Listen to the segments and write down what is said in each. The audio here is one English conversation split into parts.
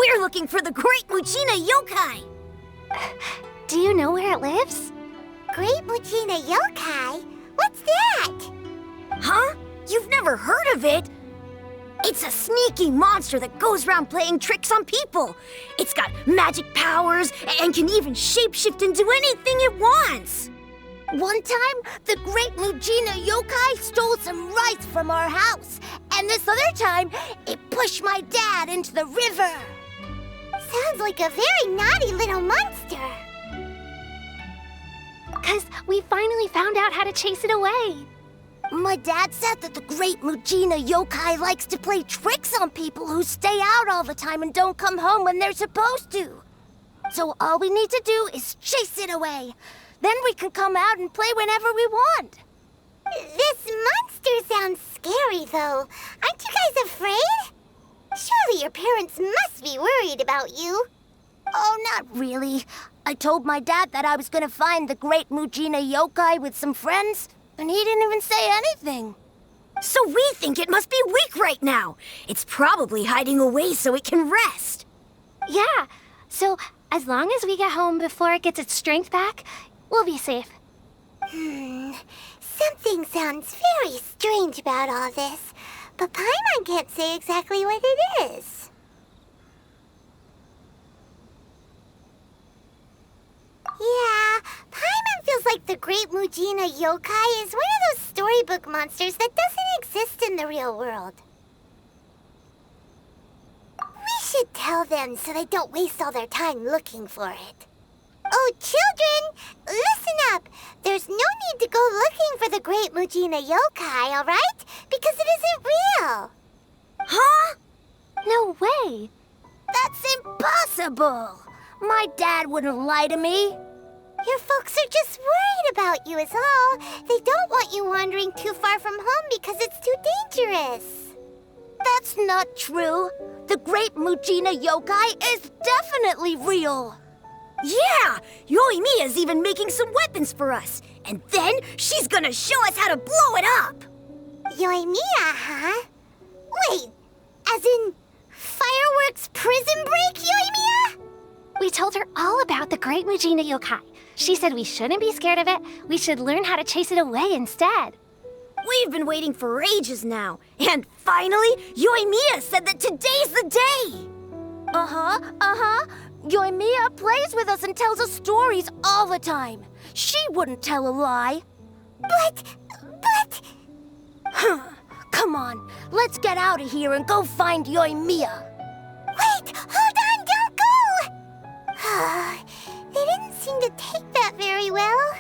We're looking for the Great Muchina Yokai! Do you know where it lives? Great Muchina Yokai? What's that? Huh? You've never heard of it? It's a sneaky monster that goes around playing tricks on people. It's got magic powers and can even shapeshift into anything it wants. One time, the Great Muchina Yokai stole some rice from our house. And this other time, it pushed my dad into the river. Sounds like a very naughty little monster. 'Cause we finally found out how to chase it away. My dad said that the Great Muchina Yokai likes to play tricks on people who stay out all the time and don't come home when they're supposed to. So all we need to do is chase it away. Then we can come out and play whenever we want. This monster sounds scary, though. Aren't you guys afraid? Surely your parents must be worried about you. Oh, not really. I told my dad that I was gonna find the Great Muchina Yokai with some friends, and he didn't even say anything. So we think it must be weak right now. It's probably hiding away so it can rest. Yeah, so as long as we get home before it gets its strength back, we'll be safe. Something sounds very strange about all this, but Paimon can't say exactly what it is. Yeah, Paimon feels like the Great Muchina Yokai is one of those storybook monsters that doesn't exist in the real world. We should tell them so they don't waste all their time looking for it. Oh, children, listen up. There's no need to go looking for the Great Muchina Yokai, all right? Because it isn't real. Huh? No way. That's impossible. My dad wouldn't lie to me. Your folks are just worried about you is all. They don't want you wandering too far from home because it's too dangerous. That's not true. The Great Muchina Yokai is definitely real. Yeah! Yoimiya's even making some weapons for us. And then she's gonna show us how to blow it up! Yoimiya, huh? Wait, as in fireworks prison break, Yoimiya? We told her all about the Great Muchina Yokai. She said we shouldn't be scared of it. We should learn how to chase it away instead. We've been waiting for ages now. And finally, Yoimiya said that today's the day! Uh-huh. Yoimiya plays with us and tells us stories all the time. She wouldn't tell a lie. But... Come on, let's get out of here and go find Yoimiya. Wait, hold on, don't go! They didn't seem to take that very well.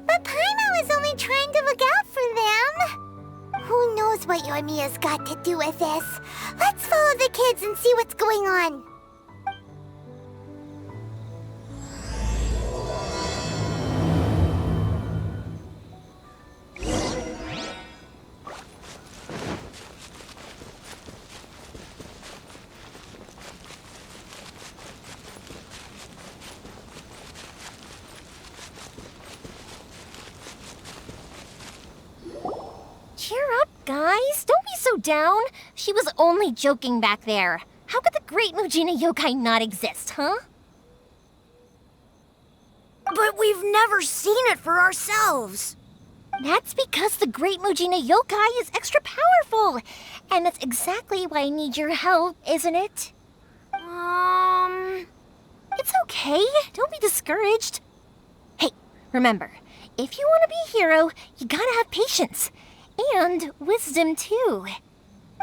But Paimon was only trying to look out for them. Who knows what Yoimiya's got to do with this? Let's follow the kids and see what's going on. Cheer up, guys. Don't be so down. She was only joking back there. How could the Great Muchina Yokai not exist, huh? But we've never seen it for ourselves. That's because the Great Muchina Yokai is extra powerful. And that's exactly why I need your help, isn't it? It's okay. Don't be discouraged. Hey, remember, if you want to be a hero, you gotta have patience. And wisdom, too.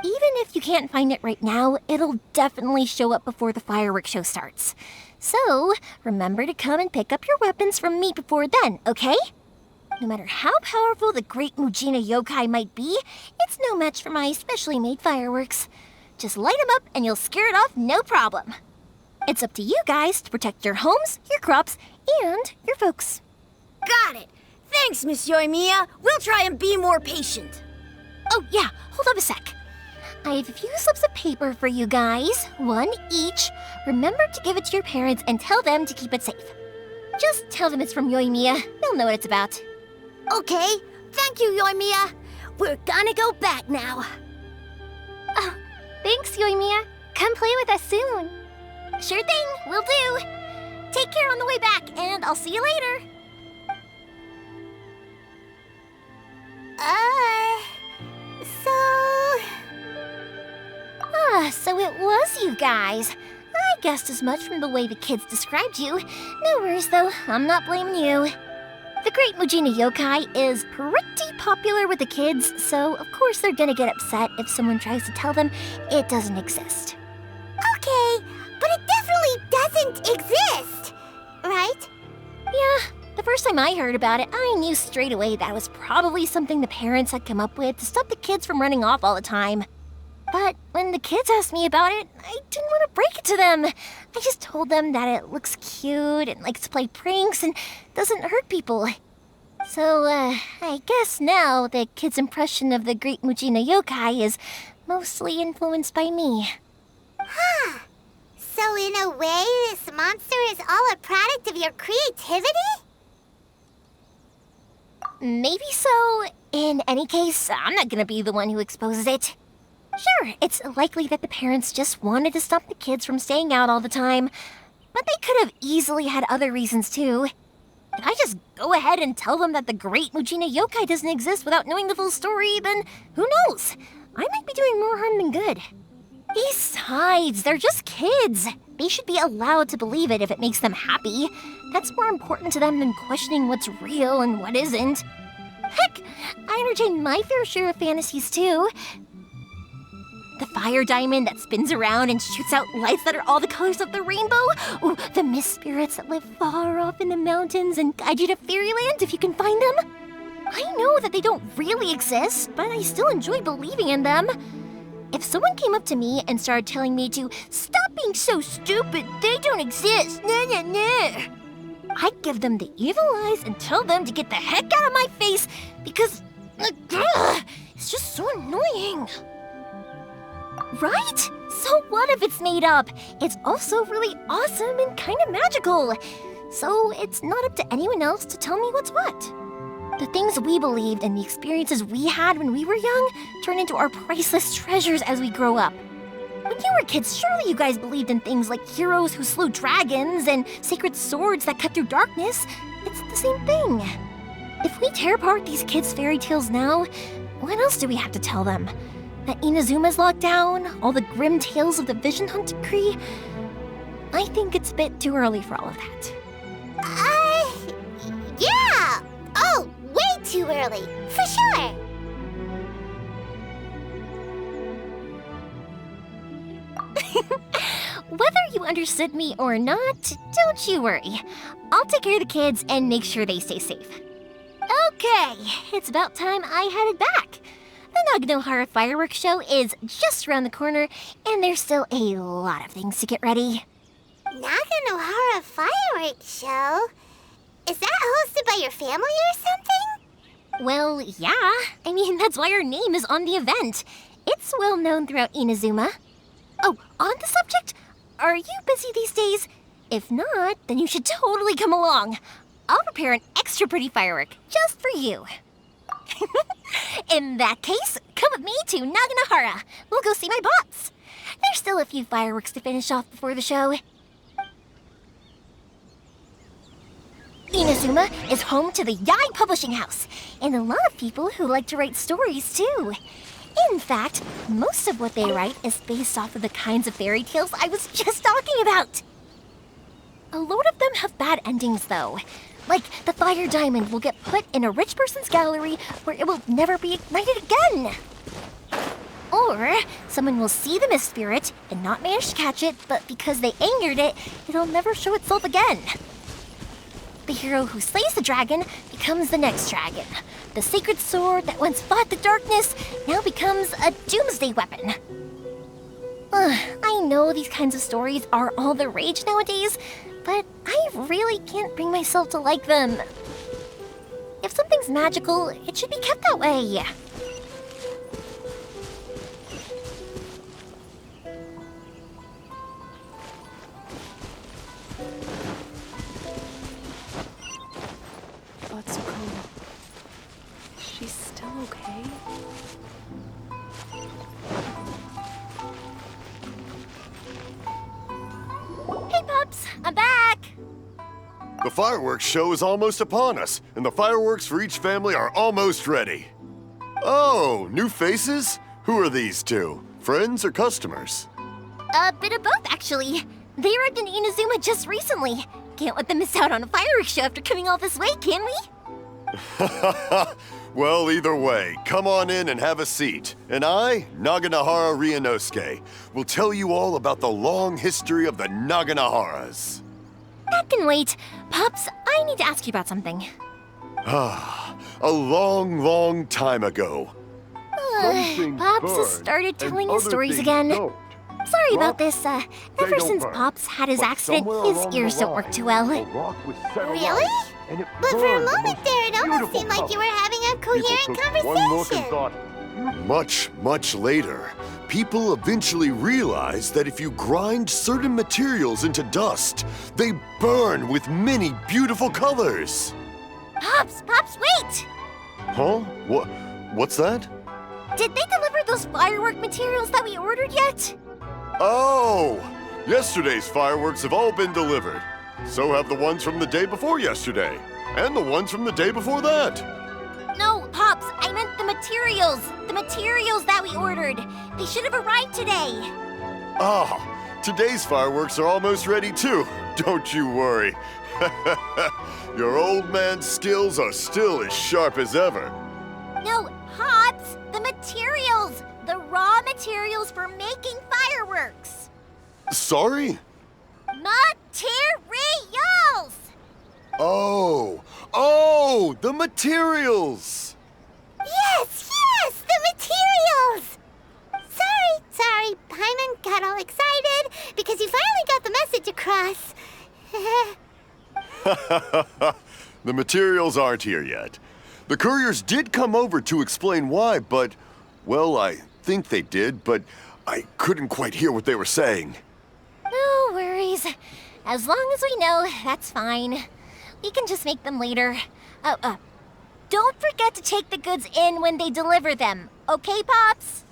Even if you can't find it right now, it'll definitely show up before the fireworks show starts. So, remember to come and pick up your weapons from me before then, okay? No matter how powerful the Great Muchina Yokai might be, it's no match for my specially made fireworks. Just light them up and you'll scare it off no problem. It's up to you guys to protect your homes, your crops, and your folks. Got it. Thanks, Miss Yoimiya. We'll try and be more patient. Oh, yeah, hold up a sec. I have a few slips of paper for you guys, one each. Remember to give it to your parents and tell them to keep it safe. Just tell them it's from Yoimiya. They'll know what it's about. Okay, thank you, Yoimiya. We're gonna go back now. Oh, thanks, Yoimiya. Come play with us soon. Sure thing, will do. Take care on the way back, and I'll see you later. So it was you guys. I guessed as much from the way the kids described you. No worries, though. I'm not blaming you. The Great Mujina Yokai is pretty popular with the kids, so of course they're gonna get upset if someone tries to tell them it doesn't exist. Okay, but it definitely doesn't exist, right? Yeah, the first time I heard about it, I knew straight away that was probably something the parents had come up with to stop the kids from running off all the time. But when the kids asked me about it, I didn't want to break it to them. I just told them that it looks cute and likes to play pranks and doesn't hurt people. So, I guess now the kids' impression of the Great Mujina Yokai is mostly influenced by me. Huh. So in a way, this monster is all a product of your creativity? Maybe so. In any case, I'm not gonna be the one who exposes it. Sure, it's likely that the parents just wanted to stop the kids from staying out all the time, but they could have easily had other reasons too. If I just go ahead and tell them that the Great Mujina Yokai doesn't exist without knowing the full story, then who knows? I might be doing more harm than good. Besides, they're just kids. They should be allowed to believe it if it makes them happy. That's more important to them than questioning what's real and what isn't. Heck, I entertain my fair share of fantasies too. The fire diamond that spins around and shoots out lights that are all the colors of the rainbow. Ooh, the mist spirits that live far off in the mountains and guide you to fairyland if you can find them. I know that they don't really exist, but I still enjoy believing in them. If someone came up to me and started telling me to stop being so stupid, they don't exist, I'd give them the evil eyes and tell them to get the heck out of my face because it's just so annoying. Right? So what if it's made up? It's also really awesome and kind of magical. So it's not up to anyone else to tell me what's what. The things we believed and the experiences we had when we were young turn into our priceless treasures as we grow up. When you were kids, surely you guys believed in things like heroes who slew dragons and sacred swords that cut through darkness. It's the same thing. If we tear apart these kids' fairy tales now, what else do we have to tell them? That Inazuma's locked down, all the grim tales of the Vision Hunt decree? I think it's a bit too early for all of that. Yeah! Oh, way too early, for sure! Whether you understood me or not, don't you worry. I'll take care of the kids and make sure they stay safe. Okay, it's about time I headed back. The Naganohara fireworks show is just around the corner, and there's still a lot of things to get ready. Naganohara fireworks show? Is that hosted by your family or something? Well, yeah. I mean, that's why our name is on the event. It's well known throughout Inazuma. Oh, on the subject, are you busy these days? If not, then you should totally come along. I'll prepare an extra pretty firework just for you. In that case, come with me to Naganohara. We'll go see my bots. There's still a few fireworks to finish off before the show. Inazuma is home to the Yai Publishing House, and a lot of people who like to write stories too. In fact, most of what they write is based off of the kinds of fairy tales I was just talking about. A lot of them have bad endings though. Like, the fire diamond will get put in a rich person's gallery where it will never be ignited again. Or, someone will see the mist spirit and not manage to catch it, but because they angered it, it'll never show itself again. The hero who slays the dragon becomes the next dragon. The sacred sword that once fought the darkness now becomes a doomsday weapon. I know these kinds of stories are all the rage nowadays, but I really can't bring myself to like them. If something's magical, it should be kept that way. Atsuko, she's still okay? Pops! I'm back! The fireworks show is almost upon us, and the fireworks for each family are almost ready. Oh, new faces? Who are these two? Friends or customers? A bit of both, actually. They arrived in Inazuma just recently. Can't let them miss out on a fireworks show after coming all this way, can we? Well, either way, come on in and have a seat. And I, Naganahara Ryunosuke, will tell you all about the long history of the Naganaharas. That can wait. Pops, I need to ask you about something. A long, long time ago. Pops has started telling his stories again. Sorry about this. Ever since Pops had his accident, his ears don't work too well. Really? But for a moment there, it almost seemed like you were having a coherent conversation. Much, much later, people eventually realized that if you grind certain materials into dust, they burn with many beautiful colors. Pops, wait! Huh? What's that? Did they deliver those firework materials that we ordered yet? Oh! Yesterday's fireworks have all been delivered. So have the ones from the day before yesterday. And the ones from the day before that. No, Pops, I meant the materials. The materials that we ordered. They should have arrived today. Ah, today's fireworks are almost ready too. Don't you worry. Your old man's skills are still as sharp as ever. No, Pops, the materials. The raw materials for making fireworks. Sorry? Materials! Oh, the materials! Yes, the materials! Sorry, Paimon got all excited because he finally got the message across. The materials aren't here yet. The couriers did come over to explain why, but, well, I think they did, but I couldn't quite hear what they were saying. No worries. As long as we know, that's fine. We can just make them later. Don't forget to take the goods in when they deliver them. Okay, Pops?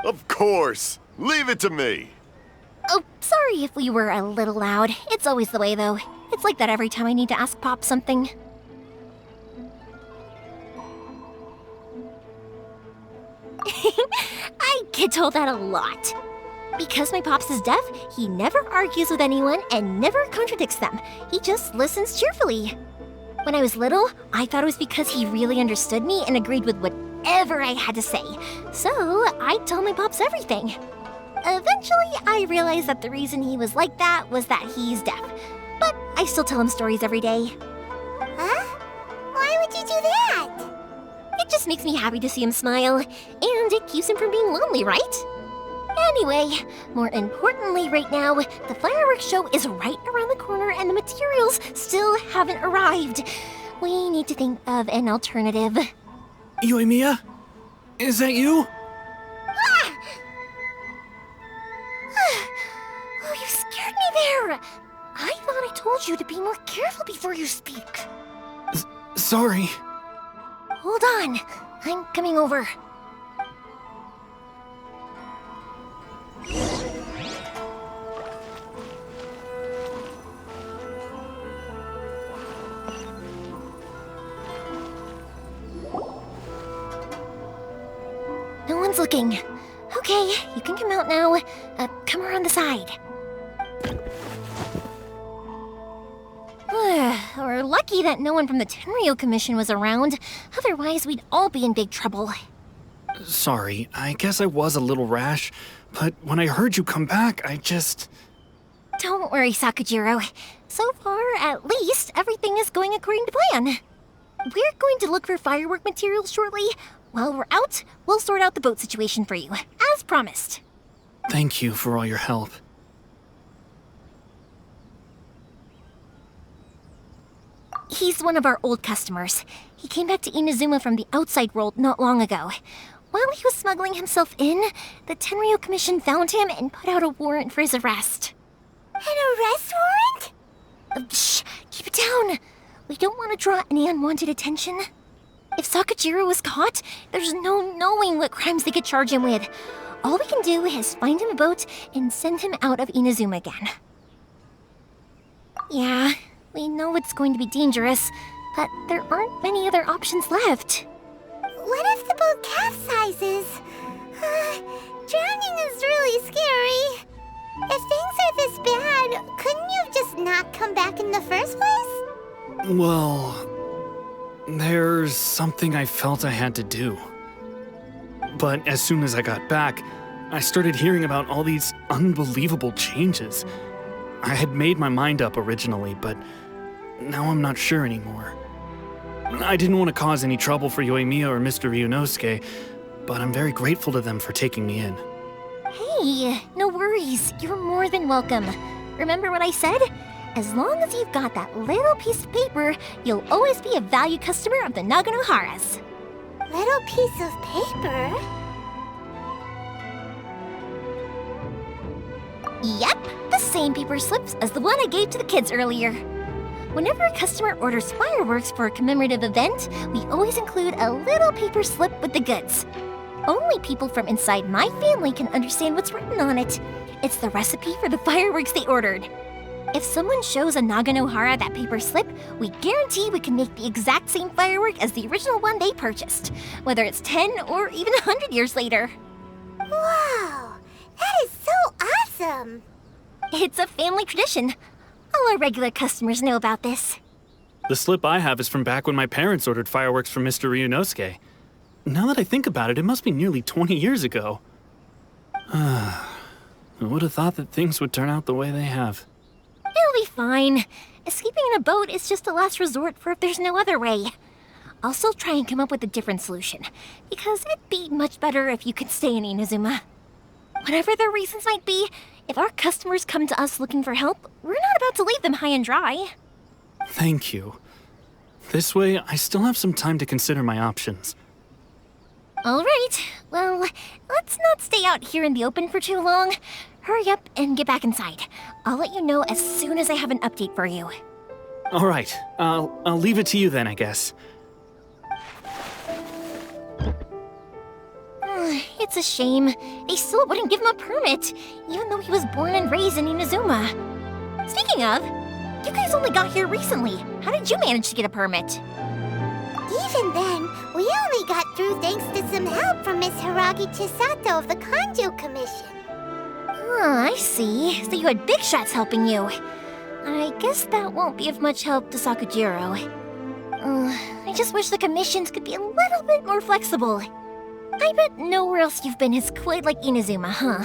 Of course. Leave it to me. Oh, sorry if we were a little loud. It's always the way, though. It's like that every time I need to ask Pop something. I get told that a lot. Because my Pops is deaf, he never argues with anyone and never contradicts them. He just listens cheerfully. When I was little, I thought it was because he really understood me and agreed with whatever I had to say. So I'd tell my Pops everything. Eventually, I realized that the reason he was like that was that he's deaf. But I still tell him stories every day. Huh? Why would you do that? It just makes me happy to see him smile, and it keeps him from being lonely, right? Anyway, more importantly right now, the fireworks show is right around the corner and the materials still haven't arrived. We need to think of an alternative. Yoimiya? Is that you? Oh, you scared me there! I thought I told you to be more careful before you speak. Sorry. Hold on, I'm coming over. No one's looking. Okay, you can come out now. Come around the side. We're lucky that no one from the Tenryo Commission was around. Otherwise, we'd all be in big trouble. Sorry, I guess I was a little rash, but when I heard you come back, I just... Don't worry, Sakujiro. So far, at least, everything is going according to plan. We're going to look for firework materials shortly. While we're out, we'll sort out the boat situation for you, as promised. Thank you for all your help. He's one of our old customers. He came back to Inazuma from the outside world not long ago. While he was smuggling himself in, the Tenryo Commission found him and put out a warrant for his arrest. An arrest warrant? Shh! Keep it down! We don't want to draw any unwanted attention. If Sakujiro was caught, there's no knowing what crimes they could charge him with. All we can do is find him a boat and send him out of Inazuma again. Yeah, we know it's going to be dangerous, but there aren't many other options left. What if the boat capsizes? Drowning is really scary. If things are this bad, couldn't you just not come back in the first place? Well, there's something I felt I had to do. But as soon as I got back, I started hearing about all these unbelievable changes. I had made my mind up originally, but now I'm not sure anymore. I didn't want to cause any trouble for Yoimiya or Mr. Ryunosuke, but I'm very grateful to them for taking me in. Hey, no worries. You're more than welcome. Remember what I said? As long as you've got that little piece of paper, you'll always be a valued customer of the Naganohara's. Little piece of paper? Yep, the same paper slips as the one I gave to the kids earlier. Whenever a customer orders fireworks for a commemorative event, we always include a little paper slip with the goods. Only people from inside my family can understand what's written on it. It's the recipe for the fireworks they ordered. If someone shows a Naganohara that paper slip, we guarantee we can make the exact same firework as the original one they purchased, whether it's 10 or even 100 years later. Wow, that is so awesome! It's a family tradition. All our regular customers know about this. The slip I have is from back when my parents ordered fireworks from Mr. Ryunosuke. Now that I think about it, it must be nearly 20 years ago. I would have thought that things would turn out the way they have. It'll be fine. Escaping in a boat is just a last resort for if there's no other way. I'll still try and come up with a different solution, because it'd be much better if you could stay in Inazuma. Whatever their reasons might be, if our customers come to us looking for help, we're not about to leave them high and dry. Thank you. This way, I still have some time to consider my options. All right, well, let's not stay out here in the open for too long. Hurry up and get back inside. I'll let you know as soon as I have an update for you. All right, I'll leave it to you then, I guess. It's a shame. They still wouldn't give him a permit, even though he was born and raised in Inazuma. Speaking of, you guys only got here recently. How did you manage to get a permit? Even then, we only got through thanks to some help from Miss Hiragi Chisato of the Kanjo Commission. I see. So you had big shots helping you. I guess that won't be of much help to Sakujiro. I just wish the commissions could be a little bit more flexible. I bet nowhere else you've been is quite like Inazuma, huh?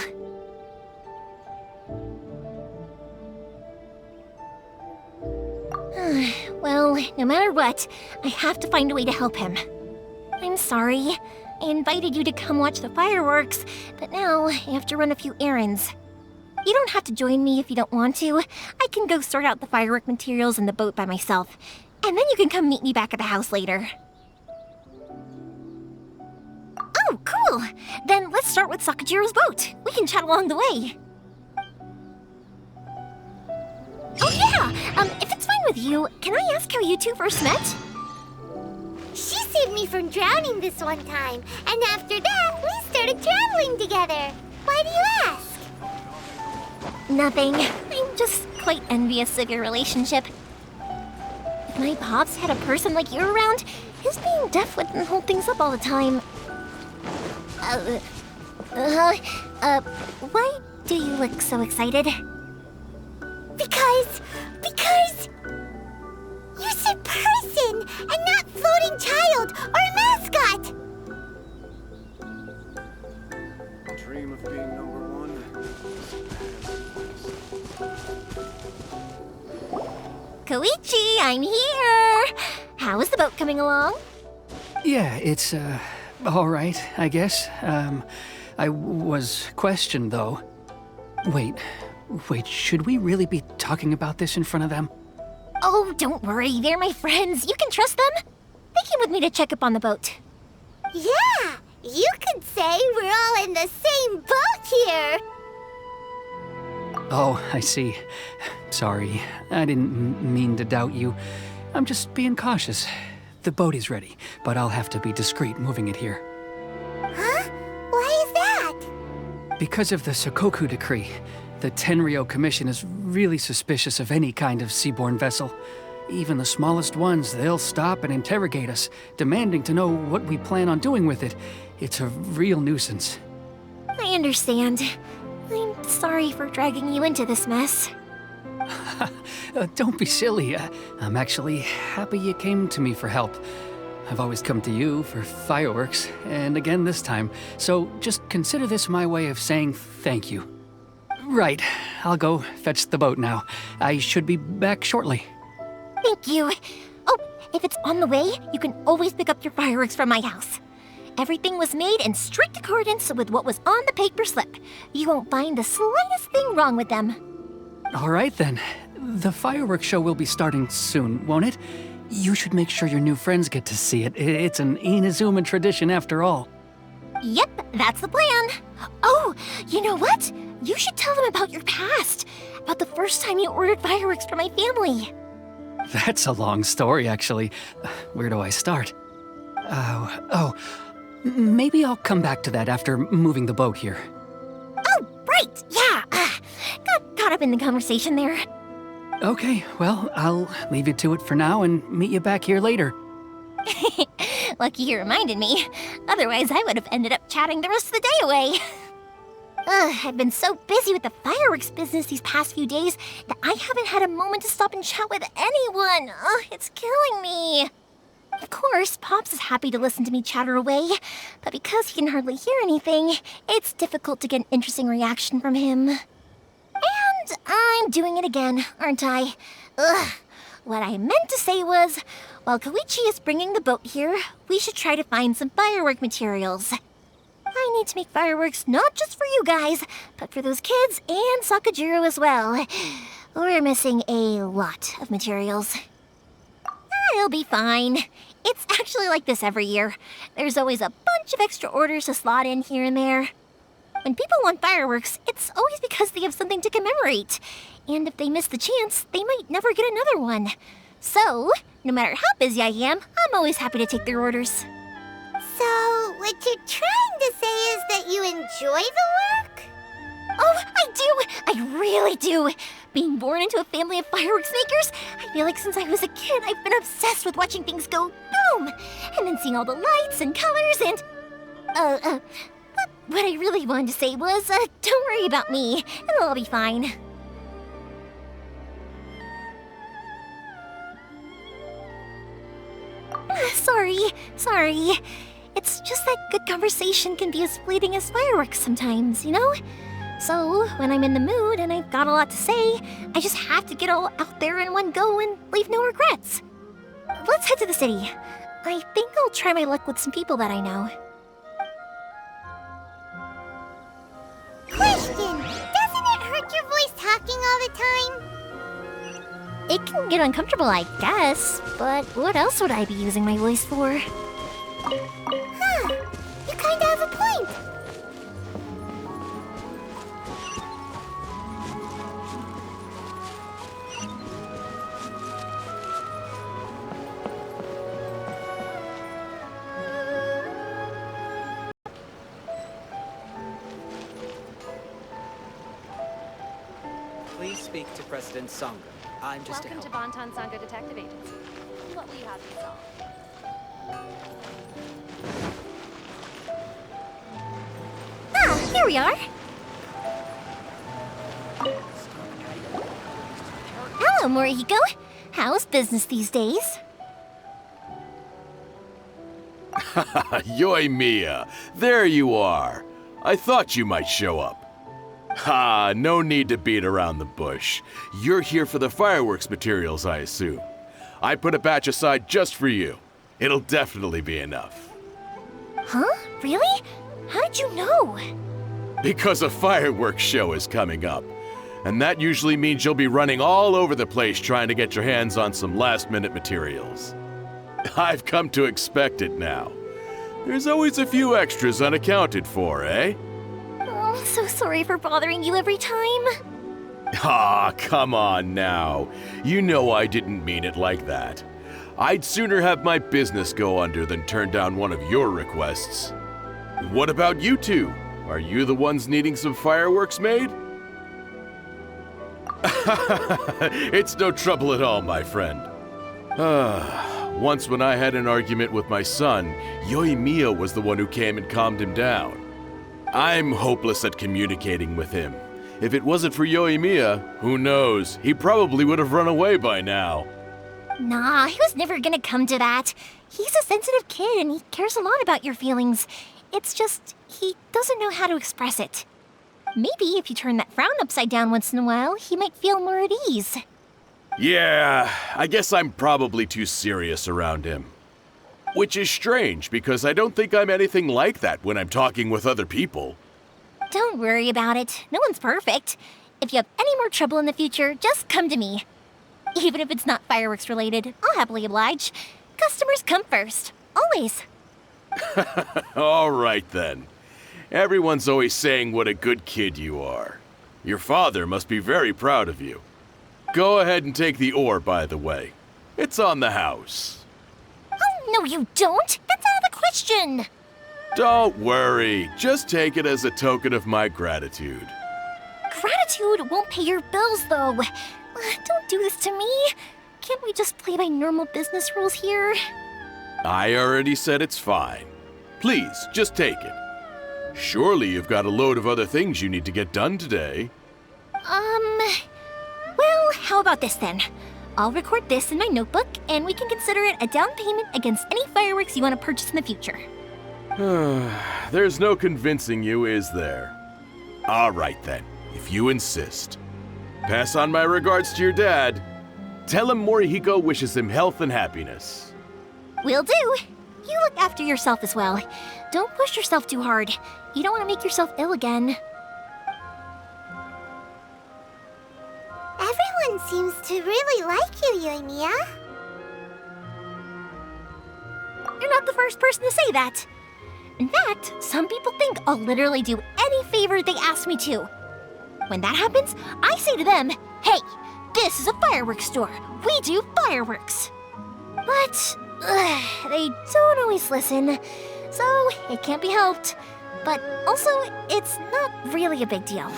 Well, no matter what, I have to find a way to help him. I'm sorry. I invited you to come watch the fireworks, but now I have to run a few errands. You don't have to join me if you don't want to. I can go sort out the firework materials in the boat by myself, and then you can come meet me back at the house later. Oh, cool! Then let's start with Sakujiro's boat. We can chat along the way. Oh yeah! If it's fine with you, can I ask how you two first met? She saved me from drowning this one time, and after that, we started traveling together. Why do you ask? Nothing. I'm just quite envious of your relationship. If my pops had a person like you around, his being deaf wouldn't hold things up all the time. Why do you look so excited? Because you said person and not floating child or mascot. Dream of being number one. Koichi, I'm here! How is the boat coming along? Yeah, it's, all right, I guess. I was questioned, though. Wait, should we really be talking about this in front of them? Oh, don't worry, they're my friends. You can trust them. They came with me to check up on the boat. Yeah, you could say we're all in the same boat here. Oh, I see. Sorry, I didn't mean to doubt you. I'm just being cautious. The boat is ready, but I'll have to be discreet moving it here. Huh? Why is that? Because of the Sokoku decree, The Tenryou Commission is really suspicious of any kind of seaborne vessel. Even the smallest ones, they'll stop and interrogate us, demanding to know what we plan on doing with it. It's a real nuisance. I understand. I'm sorry for dragging you into this mess. Don't be silly. I'm actually happy you came to me for help. I've always come to you for fireworks, and again this time, so just consider this my way of saying thank you. Right, I'll go fetch the boat now. I should be back shortly. Thank you. Oh, if it's on the way, you can always pick up your fireworks from my house. Everything was made in strict accordance with what was on the paper slip. You won't find the slightest thing wrong with them. All right then. The fireworks show will be starting soon, won't it? You should make sure your new friends get to see it. It's an Inazuma tradition after all. Yep, that's the plan. Oh, you know what? You should tell them about your past. About the first time you ordered fireworks for my family. That's a long story, actually. Where do I start? Maybe I'll come back to that after moving the boat here. Oh, right, yeah. Got caught up in the conversation there. Okay, well, I'll leave you to it for now and meet you back here later. Lucky you reminded me. Otherwise, I would have ended up chatting the rest of the day away. I've been so busy with the fireworks business these past few days that I haven't had a moment to stop and chat with anyone. It's killing me. Of course, Pops is happy to listen to me chatter away, but because he can hardly hear anything, it's difficult to get an interesting reaction from him. And I'm doing it again, aren't I? What I meant to say was, while Koichi is bringing the boat here, we should try to find some firework materials. I need to make fireworks not just for you guys, but for those kids and Sakajiro as well. We're missing a lot of materials. It'll be fine. It's actually like this every year. There's always a bunch of extra orders to slot in here and there. When people want fireworks, it's always because they have something to commemorate. And if they miss the chance, they might never get another one. So, no matter how busy I am, I'm always happy to take their orders. So, what you're trying to say is that you enjoy the work? Oh, I do! I really do! Being born into a family of fireworks makers, I feel like since I was a kid, I've been obsessed with watching things go boom! And then seeing all the lights and colors and... What I really wanted to say was, don't worry about me. It'll all be fine. Sorry. It's just that good conversation can be as fleeting as fireworks sometimes, you know? So, when I'm in the mood and I've got a lot to say, I just have to get all out there in one go and leave no regrets. Let's head to the city. I think I'll try my luck with some people that I know. Question! Doesn't it hurt your voice talking all the time? It can get uncomfortable, I guess, but what else would I be using my voice for? Huh. You kinda have a point. Please speak to President Sangha. I'm just Welcome to Bonton Sangha Detective Agency. What will you have me solve? Here we are. Hello, Morihiko. How's business these days? Yoimiya, there you are. I thought you might show up. Ha, no need to beat around the bush. You're here for the fireworks materials, I assume. I put a batch aside just for you. It'll definitely be enough. Huh? Really? How did you know? Because a fireworks show is coming up. And that usually means you'll be running all over the place trying to get your hands on some last-minute materials. I've come to expect it now. There's always a few extras unaccounted for, eh? Oh, I'm so sorry for bothering you every time. Ah, come on now. You know I didn't mean it like that. I'd sooner have my business go under than turn down one of your requests. What about you two? Are you the ones needing some fireworks made? It's no trouble at all, my friend. Once when I had an argument with my son, Yoimiya was the one who came and calmed him down. I'm hopeless at communicating with him. If it wasn't for Yoimiya, who knows, he probably would have run away by now. Nah, he was never gonna come to that. He's a sensitive kid and he cares a lot about your feelings. It's just, he doesn't know how to express it. Maybe if you turn that frown upside down once in a while, he might feel more at ease. Yeah, I guess I'm probably too serious around him. Which is strange, because I don't think I'm anything like that when I'm talking with other people. Don't worry about it. No one's perfect. If you have any more trouble in the future, just come to me. Even if it's not fireworks related, I'll happily oblige. Customers come first. Always. All right then. Everyone's always saying what a good kid you are. Your father must be very proud of you. Go ahead and take the ore, by the way. It's on the house. Oh, no you don't! That's out of the question! Don't worry. Just take it as a token of my gratitude. Gratitude won't pay your bills, though. Don't do this to me. Can't we just play by normal business rules here? I already said it's fine. Please, just take it. Surely you've got a load of other things you need to get done today. Well, how about this then? I'll record this in my notebook, and we can consider it a down payment against any fireworks you want to purchase in the future. There's no convincing you, is there? All right then, if you insist. Pass on my regards to your dad. Tell him Morihiko wishes him health and happiness. Will do. You look after yourself as well. Don't push yourself too hard. You don't want to make yourself ill again. Everyone seems to really like you, Yoimiya. You're not the first person to say that. In fact, some people think I'll literally do any favor they ask me to. When that happens, I say to them, hey, this is a fireworks store. We do fireworks. But they don't always listen, so it can't be helped. But also, it's not really a big deal.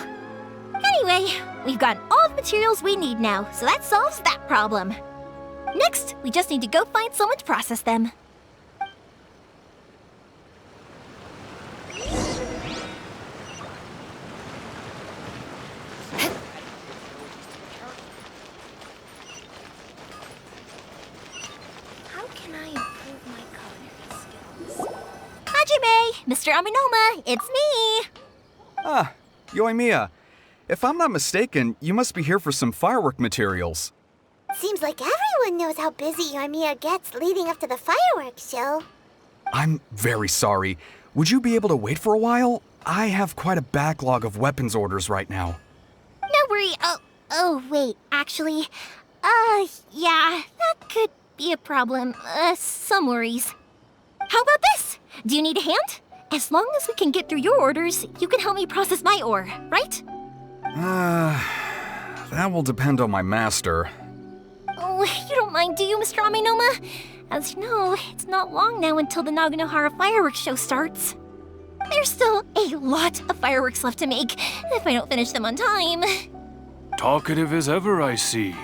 Anyway, we've gotten all the materials we need now, so that solves that problem. Next, we just need to go find someone to process them. How can I improve my culinary skills? Hajime, Mr. Aminoma, it's me! Ah, Yoimiya. If I'm not mistaken, you must be here for some firework materials. Seems like everyone knows how busy Yoimiya gets leading up to the fireworks show. I'm very sorry. Would you be able to wait for a while? I have quite a backlog of weapons orders right now. No worry. Oh, wait, actually, yeah, that could be a problem. Some worries. How about this? Do you need a hand? As long as we can get through your orders, you can help me process my ore, right? That will depend on my master. Oh, you don't mind, do you, Mr. Aminoma? As you know, it's not long now until the Naganohara fireworks show starts. There's still a lot of fireworks left to make, if I don't finish them on time. Talkative as ever, I see,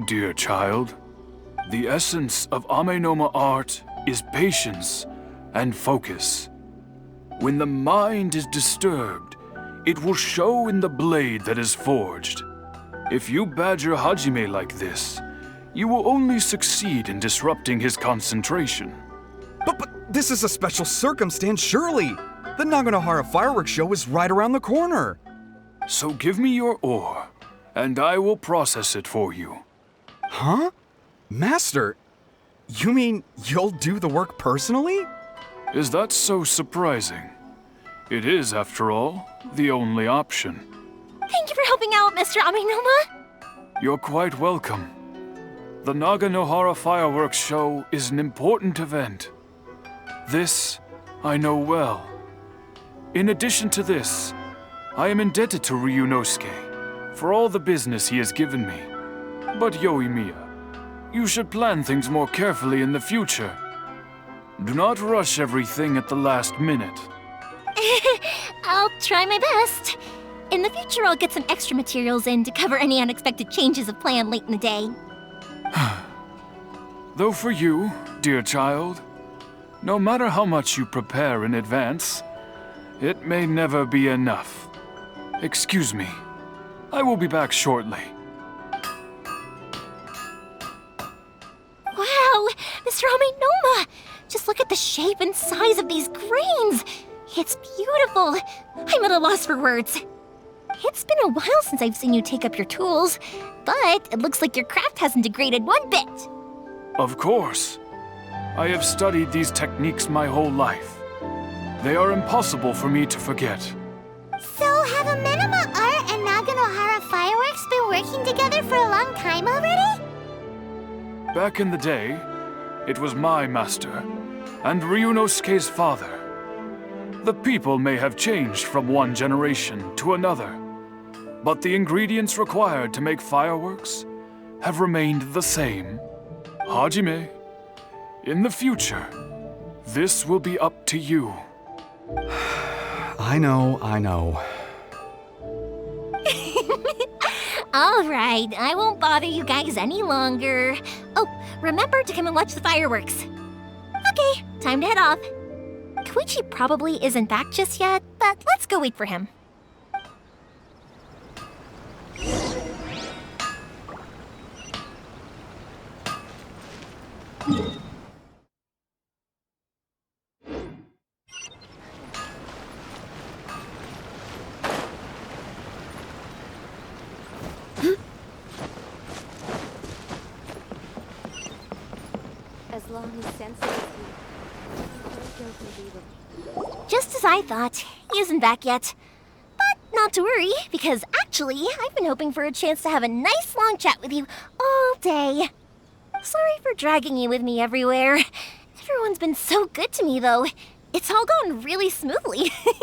dear child. The essence of Amenoma art is patience and focus. When the mind is disturbed, it will show in the blade that is forged. If you badger Hajime like this, you will only succeed in disrupting his concentration. But this is a special circumstance, surely! The Naganohara fireworks show is right around the corner! So give me your ore, and I will process it for you. Huh? Master, you mean you'll do the work personally? Is that so surprising? It is, after all, the only option. Thank you for helping out, Mr. Aminoma. You're quite welcome. The Naganohara fireworks show is an important event. This I know well. In addition to this, I am indebted to Ryunosuke for all the business he has given me. But Yoimiya, you should plan things more carefully in the future. Do not rush everything at the last minute. I'll try my best. In the future, I'll get some extra materials in to cover any unexpected changes of plan late in the day. Though for you, dear child, no matter how much you prepare in advance, it may never be enough. Excuse me. I will be back shortly. Wow, Mr. Amenoma! Just look at the shape and size of these grains! It's beautiful! I'm at a loss for words. It's been a while since I've seen you take up your tools, but it looks like your craft hasn't degraded one bit. Of course. I have studied these techniques my whole life. They are impossible for me to forget. So have Amenoma Art and Naganohara Fireworks been working together for a long time already? Back in the day, it was my master, and Ryunosuke's father. The people may have changed from one generation to another, but the ingredients required to make fireworks have remained the same. Hajime, in the future, this will be up to you. I know. All right, I won't bother you guys any longer. Oh, remember to come and watch the fireworks. Okay, time to head off. Koichi probably isn't back just yet, but let's go wait for him. As long as Sensei is here, Just as I thought, he isn't back yet. But not to worry, because actually, I've been hoping for a chance to have a nice long chat with you all day. Sorry for dragging you with me everywhere. Everyone's been so good to me, though. It's all gone really smoothly. Feels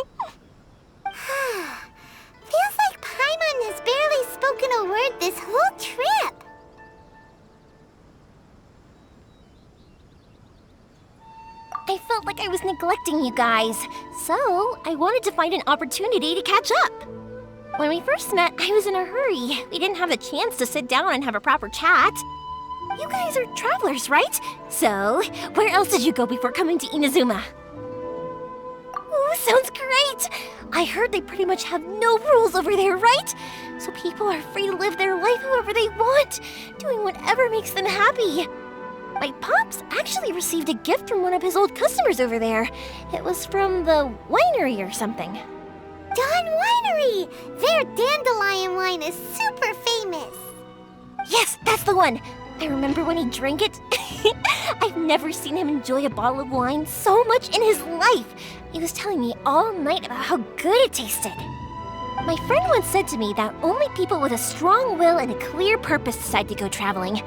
like Paimon has barely spoken a word this whole trip. I felt like I was neglecting you guys, so I wanted to find an opportunity to catch up. When we first met, I was in a hurry. We didn't have a chance to sit down and have a proper chat. You guys are travelers, right? So, where else did you go before coming to Inazuma? Ooh, sounds great! I heard they pretty much have no rules over there, right? So people are free to live their life however they want, doing whatever makes them happy. My pops actually received a gift from one of his old customers over there. It was from the winery or something. Dawn Winery! Their dandelion wine is super famous. Yes, that's the one. I remember when he drank it. I've never seen him enjoy a bottle of wine so much in his life. He was telling me all night about how good it tasted. My friend once said to me that only people with a strong will and a clear purpose decide to go traveling.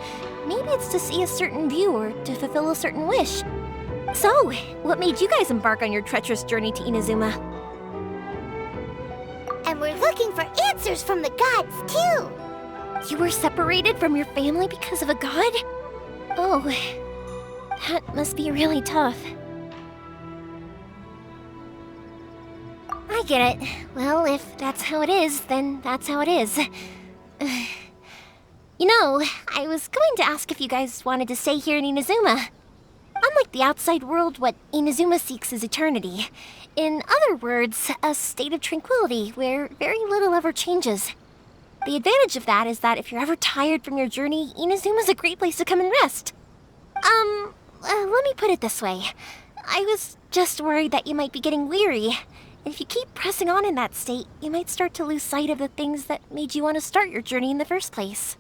Maybe it's to see a certain view or to fulfill a certain wish. So, what made you guys embark on your treacherous journey to Inazuma? And we're looking for answers from the gods, too. You were separated from your family because of a god? Oh, that must be really tough. I get it. Well, if that's how it is, then that's how it is. You know, I was going to ask if you guys wanted to stay here in Inazuma. Unlike the outside world, what Inazuma seeks is eternity. In other words, a state of tranquility where very little ever changes. The advantage of that is that if you're ever tired from your journey, Inazuma's a great place to come and rest. Let me put it this way. I was just worried that you might be getting weary. And if you keep pressing on in that state, you might start to lose sight of the things that made you want to start your journey in the first place.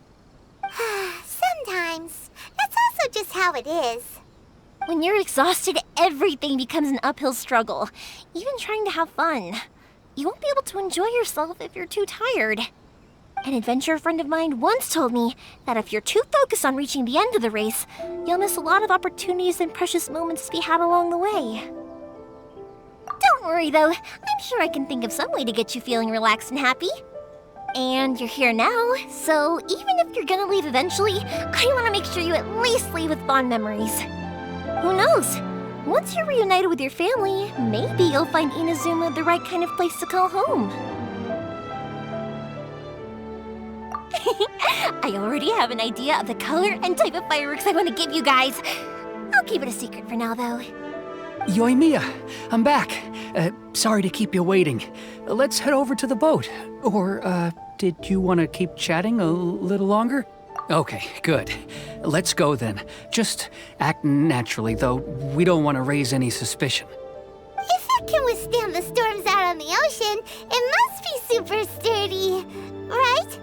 Sometimes. That's also just how it is. When you're exhausted, everything becomes an uphill struggle, even trying to have fun. You won't be able to enjoy yourself if you're too tired. An adventurer friend of mine once told me that if you're too focused on reaching the end of the race, you'll miss a lot of opportunities and precious moments to be had along the way. Don't worry though, I'm sure I can think of some way to get you feeling relaxed and happy. And you're here now, so even if you're gonna leave eventually, I want to make sure you at least leave with fond memories. Who knows? Once you're reunited with your family, maybe you'll find Inazuma the right kind of place to call home. I already have an idea of the color and type of fireworks I want to give you guys. I'll keep it a secret for now, though. Yoimiya, I'm back. Sorry to keep you waiting. Let's head over to the boat. Or, did you want to keep chatting a little longer? Okay, good. Let's go then. Just act naturally, though. We don't want to raise any suspicion. If it can withstand the storms out on the ocean, it must be super sturdy, right?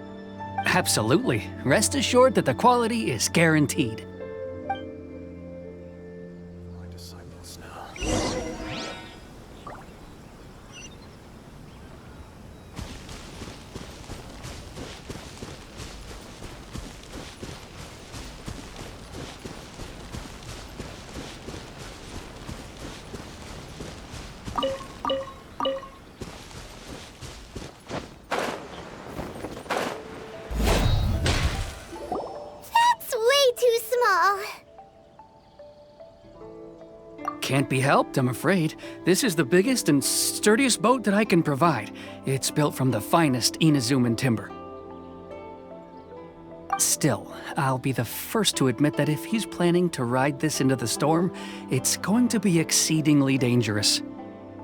Absolutely. Rest assured that the quality is guaranteed. My disciples now. That's way too small. Can't be helped, I'm afraid. This is the biggest and sturdiest boat that I can provide. It's built from the finest Inazuman timber. Still, I'll be the first to admit that if he's planning to ride this into the storm, it's going to be exceedingly dangerous.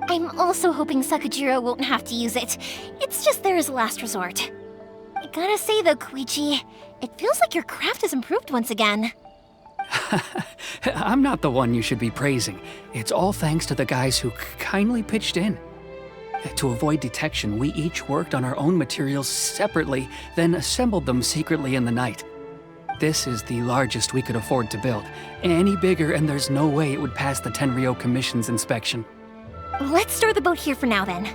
I'm also hoping Sakajiro won't have to use it. It's just there as a last resort. I gotta say though, Koichi, it feels like your craft has improved once again. I'm not the one you should be praising. It's all thanks to the guys who kindly pitched in. To avoid detection, we each worked on our own materials separately, then assembled them secretly in the night. This is the largest we could afford to build. Any bigger and there's no way it would pass the Tenryou Commission's inspection. Let's store the boat here for now then.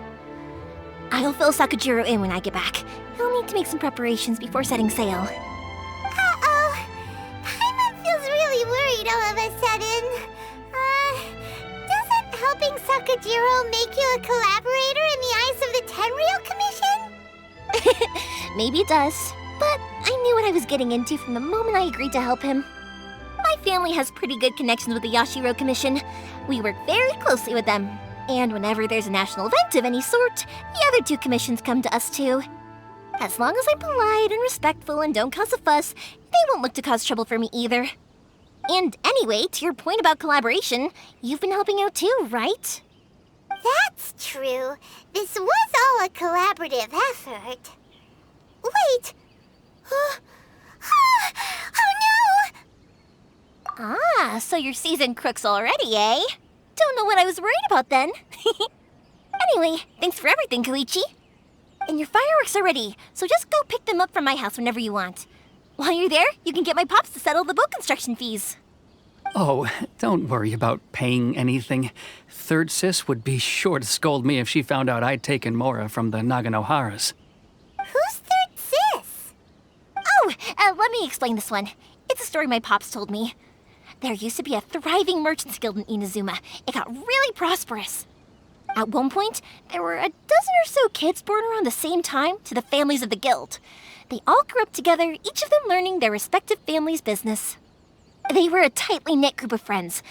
I'll fill Sakajiro in when I get back. He'll need to make some preparations before setting sail. Uh-oh. Paimon feels really worried all of a sudden. Doesn't helping Sakajiro make you a collaborator in the eyes of the Tenryou Commission? Maybe it does, but I knew what I was getting into from the moment I agreed to help him. My family has pretty good connections with the Yashiro Commission. We work very closely with them. And whenever there's a national event of any sort, the other two commissions come to us too. As long as I'm polite and respectful and don't cause a fuss, they won't look to cause trouble for me either. And anyway, to your point about collaboration, you've been helping out too, right? That's true. This was all a collaborative effort. Wait. Oh no! Ah, so you're seasoned crooks already, eh? Don't know what I was worried about then. Anyway, thanks for everything, Koichi. And your fireworks are ready, so just go pick them up from my house whenever you want. While you're there, you can get my pops to settle the boat construction fees. Oh, don't worry about paying anything. Third Sis would be sure to scold me if she found out I'd taken Mora from the Naganoharas. Who's Third Sis? Oh, let me explain this one. It's a story my pops told me. There used to be a thriving merchants guild in Inazuma. It got really prosperous. At one point, there were a dozen or so kids born around the same time to the families of the guild. They all grew up together, each of them learning their respective family's business. They were a tightly knit group of friends,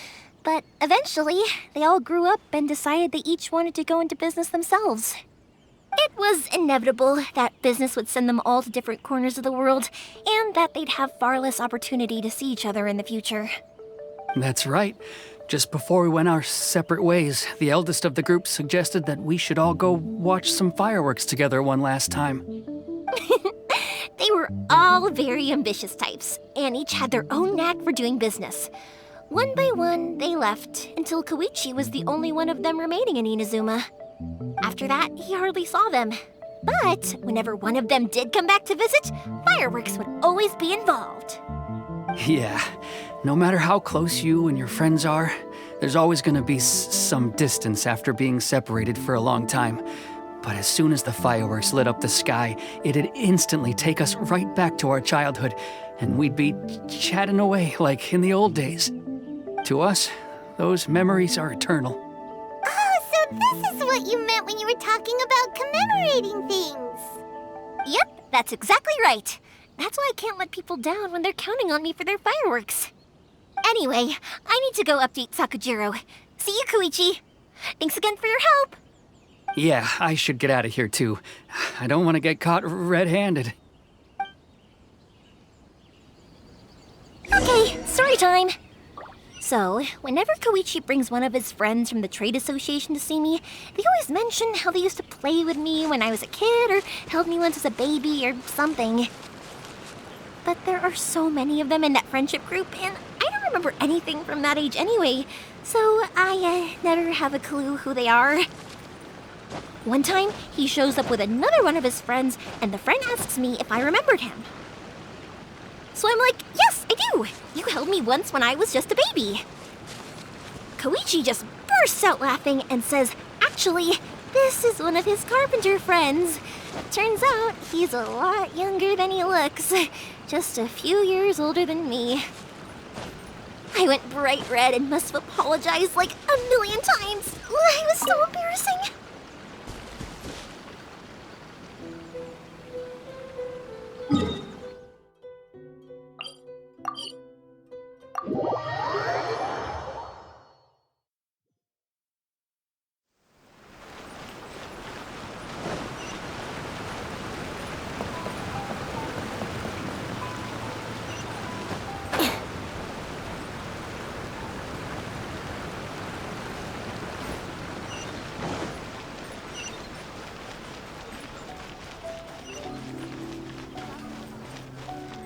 but eventually, they all grew up and decided they each wanted to go into business themselves. It was inevitable that business would send them all to different corners of the world, and that they'd have far less opportunity to see each other in the future. That's right. Just before we went our separate ways, the eldest of the group suggested that we should all go watch some fireworks together one last time. They were all very ambitious types, and each had their own knack for doing business. One by one, they left, until Koichi was the only one of them remaining in Inazuma. After that, he hardly saw them. But whenever one of them did come back to visit, fireworks would always be involved. Yeah, no matter how close you and your friends are, there's always gonna be some distance after being separated for a long time. But as soon as the fireworks lit up the sky, it'd instantly take us right back to our childhood, and we'd be chatting away like in the old days. To us, those memories are eternal. Oh, so this is what you meant when you were talking about commemorating things. Yep, that's exactly right. That's why I can't let people down when they're counting on me for their fireworks. Anyway, I need to go update Sakajiro. See you, Koichi. Thanks again for your help. Yeah, I should get out of here too. I don't want to get caught red-handed. story time! So, whenever Koichi brings one of his friends from the trade association to see me, they always mention how they used to play with me when I was a kid or held me once as a baby or something. But there are so many of them in that friendship group, and I don't remember anything from that age anyway, so I never have a clue who they are. One time, he shows up with another one of his friends, and the friend asks me if I remembered him. So I'm like, yes, I do! You held me once when I was just a baby. Koichi just bursts out laughing and says, actually, this is one of his carpenter friends. Turns out he's a lot younger than he looks. Just a few years older than me. I went bright red and must have apologized like a million times. It was so embarrassing.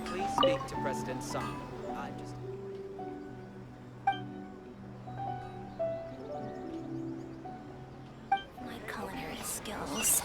Please speak to President Song. I'm just... My culinary skills.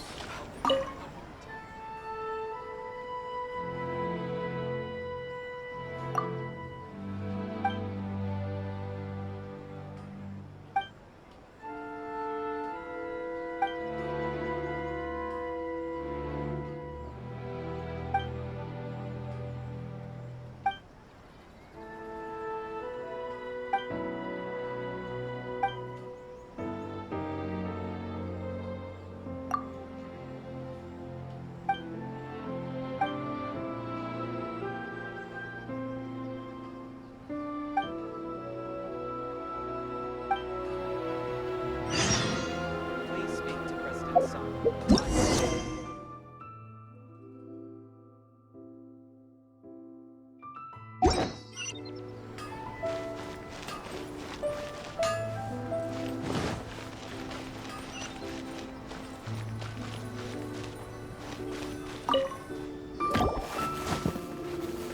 Please speak to President Song.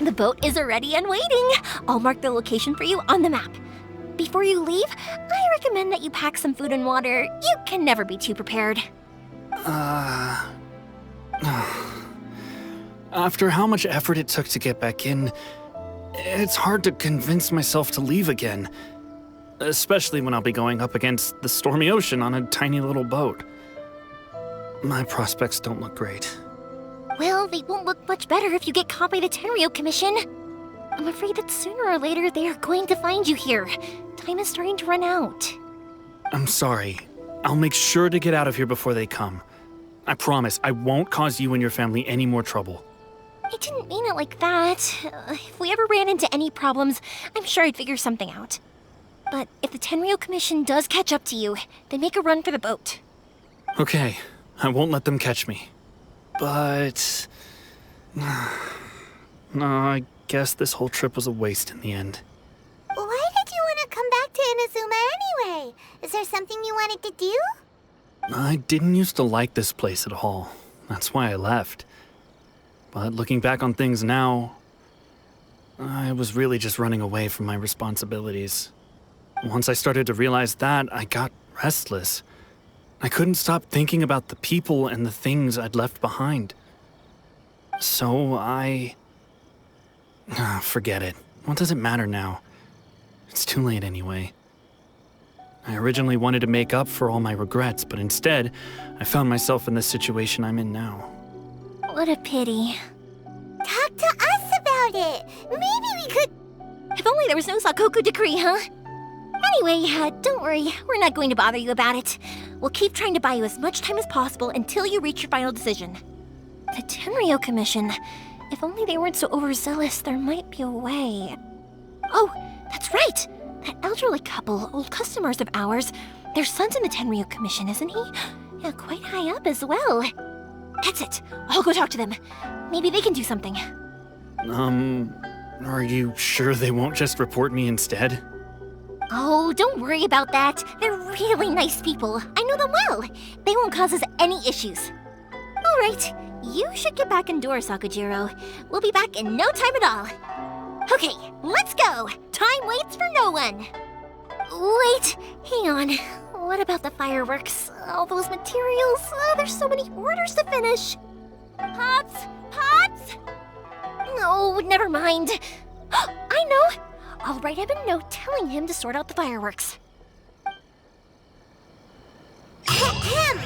The boat is ready and waiting. I'll mark the location for you on the map. Before you leave, I recommend that you pack some food and water. You can never be too prepared. After how much effort it took to get back in, it's hard to convince myself to leave again. Especially when I'll be going up against the stormy ocean on a tiny little boat. My prospects don't look great. Well, they won't look much better if you get caught by the Tenryou Commission. I'm afraid that sooner or later they are going to find you here. Time is starting to run out. I'm sorry. I'll make sure to get out of here before they come. I promise I won't cause you and your family any more trouble. I didn't mean it like that. If we ever ran into any problems, I'm sure I'd figure something out. But if the Tenryou Commission does catch up to you, then make a run for the boat. Okay, I won't let them catch me. But... no, I guess this whole trip was a waste in the end. Why did you want to come back to Inazuma anyway? Is there something you wanted to do? I didn't used to like this place at all. That's why I left. But looking back on things now, I was really just running away from my responsibilities. Once I started to realize that, I got restless. I couldn't stop thinking about the people and the things I'd left behind. So forget it. What does it matter now? It's too late anyway. I originally wanted to make up for all my regrets, but instead, I found myself in the situation I'm in now. What a pity. Talk to us about it. Maybe we could... If only there was no Sakoku decree, huh? Anyway, don't worry. We're not going to bother you about it. We'll keep trying to buy you as much time as possible until you reach your final decision. The Tenryou Commission. If only they weren't so overzealous, there might be a way. Oh, that's right! That elderly couple, old customers of ours, their son's in the Tenryou Commission, isn't he? Yeah, quite high up as well. That's it. I'll go talk to them. Maybe they can do something. Are you sure they won't just report me instead? Oh, don't worry about that. They're really nice people. I know them well. They won't cause us any issues. All right, you should get back indoors, Sakujiro. We'll be back in no time at all. Okay, let's go. Time waits for no one. Wait, hang on. What about the fireworks? All those materials? Oh, there's so many orders to finish. Pops! Pops! No, never mind. I know. I'll write him a note telling him to sort out the fireworks. Ahem!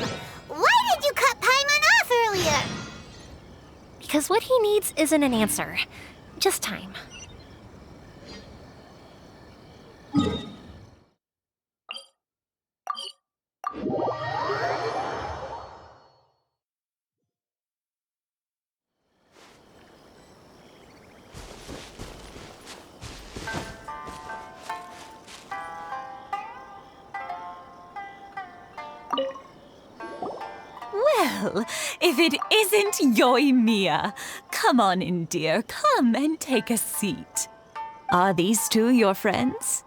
Why did you cut Paimon off earlier? Because what he needs isn't an answer, just time. Well, if it isn't Yoimiya, come on in, dear. Come and take a seat. Are these two your friends?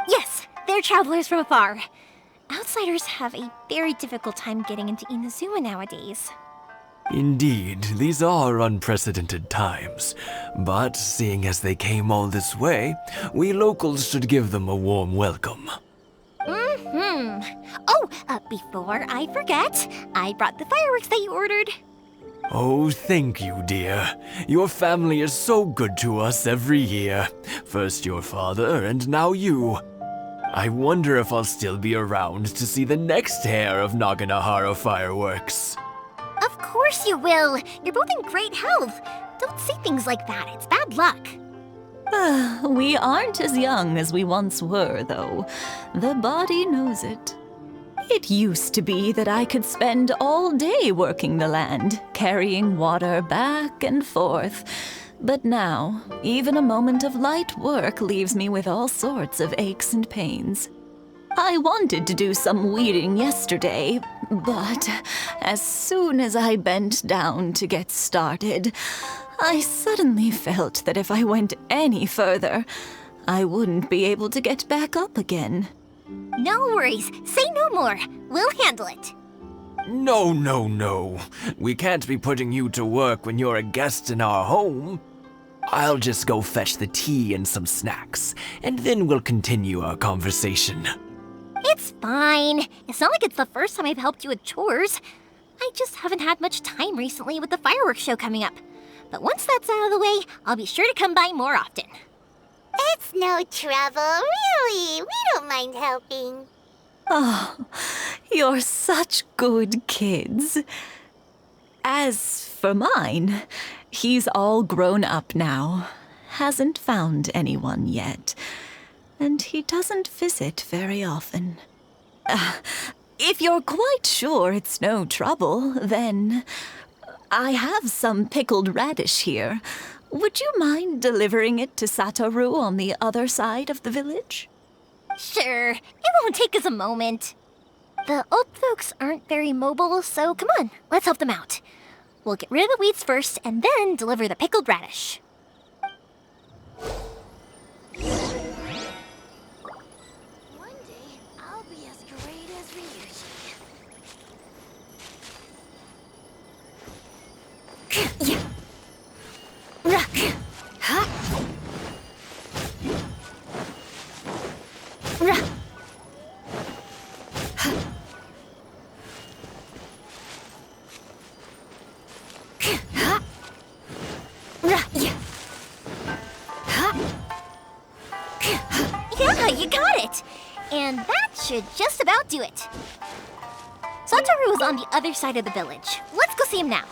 Yes, they're travelers from afar. Outsiders have a very difficult time getting into Inazuma nowadays. Indeed, these are unprecedented times. But seeing as they came all this way, we locals should give them a warm welcome. Oh, before I forget, I brought the fireworks that you ordered. Oh, thank you, dear. Your family is so good to us every year. First your father, and now you. I wonder if I'll still be around to see the next hair of Naganahara fireworks. Of course you will. You're both in great health. Don't say things like that. It's bad luck. We aren't as young as we once were, though. The body knows it. It used to be that I could spend all day working the land, carrying water back and forth. But now, even a moment of light work leaves me with all sorts of aches and pains. I wanted to do some weeding yesterday, but as soon as I bent down to get started, I suddenly felt that if I went any further, I wouldn't be able to get back up again. No worries. Say no more. We'll handle it. No, no, no. We can't be putting you to work when you're a guest in our home. I'll just go fetch the tea and some snacks, and then we'll continue our conversation. It's fine. It's not like it's the first time I've helped you with chores. I just haven't had much time recently with the fireworks show coming up. But once that's out of the way, I'll be sure to come by more often. It's no trouble, really. We don't mind helping. Oh, you're such good kids. As for mine, he's all grown up now, hasn't found anyone yet, and he doesn't visit very often. If you're quite sure it's no trouble, then I have some pickled radish here. Would you mind delivering it to Satoru on the other side of the village? Sure, it won't take us a moment. The old folks aren't very mobile, so come on, let's help them out. We'll get rid of the weeds first and then deliver the pickled radish. One day, I'll be as great as Ryuji. Yeah, you got it! And that should just about do it. Satoru is on the other side of the village. Let's go see him now.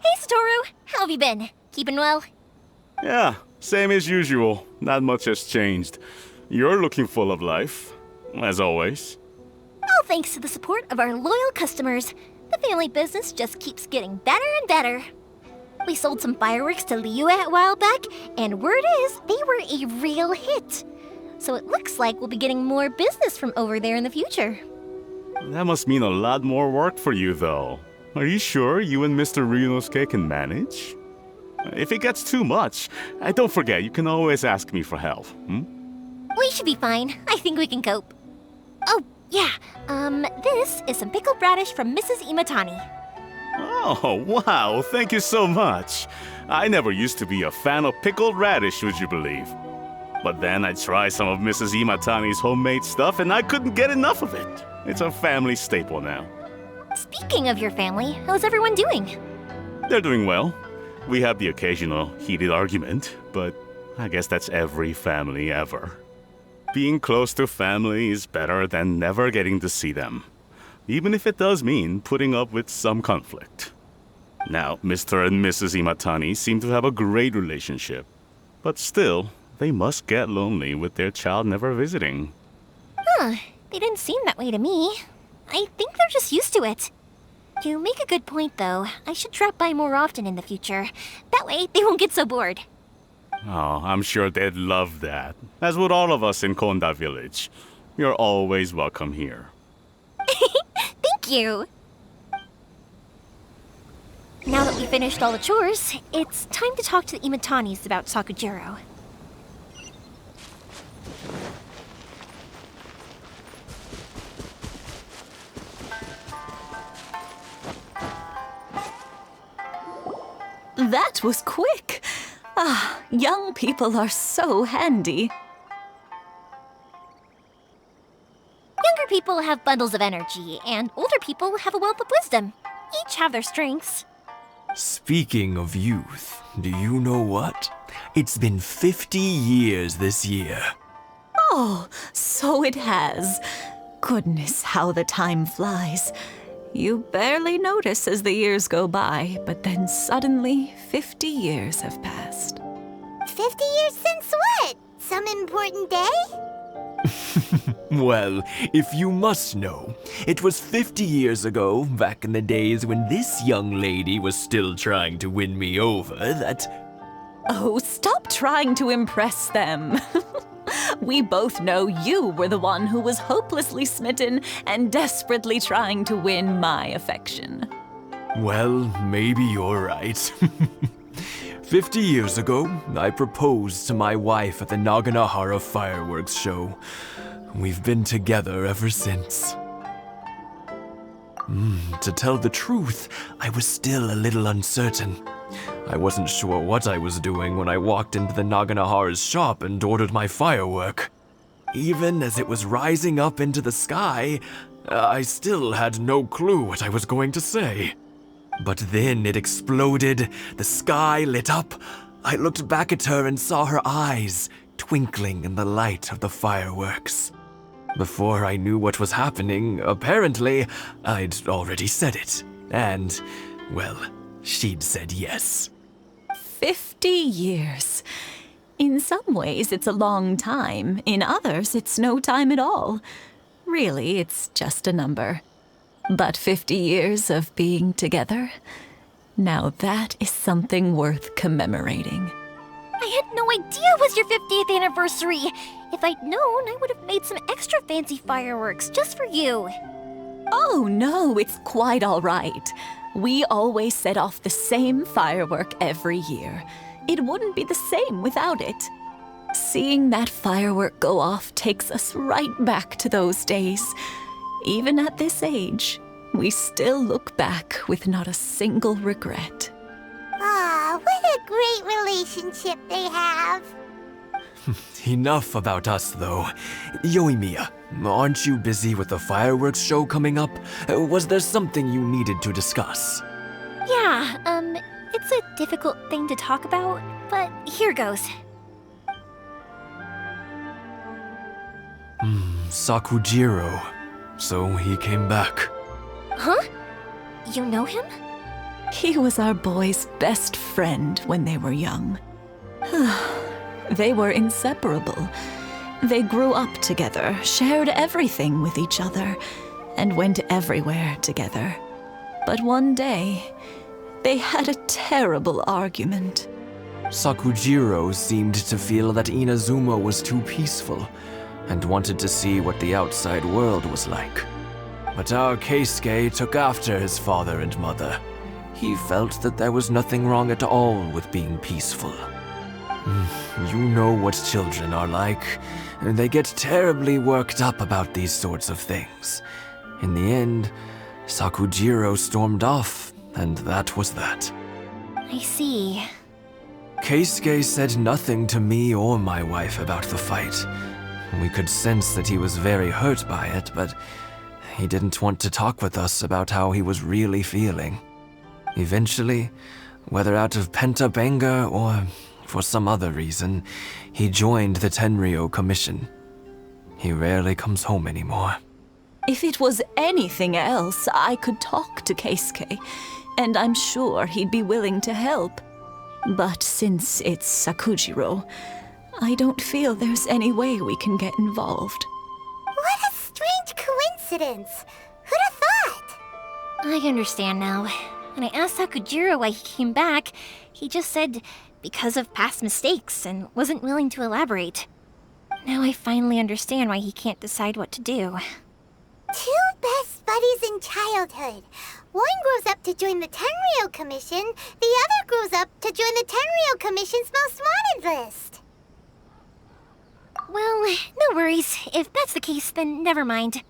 Hey, Satoru! How have you been? Keeping well? Yeah, same as usual. Not much has changed. You're looking full of life, as always. All thanks to the support of our loyal customers, the family business just keeps getting better and better. We sold some fireworks to Liyue a while back, and word is they were a real hit. so it looks like we'll be getting more business from over there in the future. That must mean a lot more work for you, though. Are you sure you and Mr. Ryunosuke can manage? If it gets too much, don't forget, you can always ask me for help, We should be fine. I think we can cope. Oh, yeah. This is some pickled radish from Mrs. Imatani. Oh, wow, thank you so much. I never used to be a fan of pickled radish, would you believe? But then I tried some of Mrs. Imatani's homemade stuff and I couldn't get enough of it. It's a family staple now. Speaking of your family, how's everyone doing? They're doing well. We have the occasional heated argument, but I guess that's every family ever. Being close to family is better than never getting to see them, even if it does mean putting up with some conflict. Now, Mr. and Mrs. Imatani seem to have a great relationship, but still, they must get lonely with their child never visiting. Huh, they didn't seem that way to me. I think they're just used to it. You make a good point, though. I should drop by more often in the future. That way, they won't get so bored. Oh, I'm sure they'd love that, as would all of us in Konda Village. You're always welcome here. Thank you! Now that we finished all the chores, it's time to talk to the Imatanis about Sakujiro. That was quick. Ah, young people are so handy. Younger people have bundles of energy, and older people have a wealth of wisdom. Each have their strengths. Speaking of youth, do you know what? It's been 50 years this year. Oh, so it has. Goodness, how the time flies. You barely notice as the years go by, but then suddenly 50 years have passed. 50 years since what? Some important day? Well, if you must know, it was 50 years ago, back in the days when this young lady was still trying to win me over, that... Oh, stop trying to impress them. We both know you were the one who was hopelessly smitten and desperately trying to win my affection. Well, maybe you're right. 50 years ago, I proposed to my wife at the Naganahara fireworks show. We've been together ever since. To tell the truth, I was still a little uncertain. I wasn't sure what I was doing when I walked into the Naganahara's shop and ordered my firework. Even as it was rising up into the sky, I still had no clue what I was going to say. But then it exploded, the sky lit up. I looked back at her and saw her eyes twinkling in the light of the fireworks. Before I knew what was happening, apparently, I'd already said it. And, well, she'd said yes. 50 years. In some ways, it's a long time. In others, it's no time at all. Really, it's just a number. But 50 years of being together? Now that is something worth commemorating. I had no idea it was your 50th anniversary. If I'd known, I would have made some extra fancy fireworks just for you. Oh no, it's quite all right. We always set off the same firework every year. It wouldn't be the same without it. Seeing that firework go off takes us right back to those days. Even at this age, we still look back with not a single regret. Ah, what a great relationship they have. Enough about us, though. Yoimiya, aren't you busy with the fireworks show coming up? Was there something you needed to discuss? Yeah, it's a difficult thing to talk about, but here goes. Sakujiro. So he came back. Huh? You know him? He was our boys' best friend when they were young. They were inseparable. They grew up together, shared everything with each other, and went everywhere together. But one day, they had a terrible argument. Sakujiro seemed to feel that Inazuma was too peaceful and wanted to see what the outside world was like. But our Keisuke took after his father and mother. He felt that there was nothing wrong at all with being peaceful. You know what children are like. They get terribly worked up about these sorts of things. In the end, Sakujiro stormed off, and that was that. I see. Keisuke said nothing to me or my wife about the fight. We could sense that he was very hurt by it, but he didn't want to talk with us about how he was really feeling. Eventually, whether out of pent-up anger or for some other reason, he joined the Tenryou Commission. He rarely comes home anymore. If it was anything else, I could talk to Keisuke, and I'm sure he'd be willing to help. But since it's Sakujiro, I don't feel there's any way we can get involved. What a strange coincidence! Who'd have thought? I understand now. When I asked Sakujiro why he came back, he just said because of past mistakes and wasn't willing to elaborate. Now I finally understand why he can't decide what to do. Two best buddies in childhood. One grows up to join the Tenryou Commission, the other grows up to join the Tenryou Commission's most wanted list. Well, no worries. If that's the case, then never mind.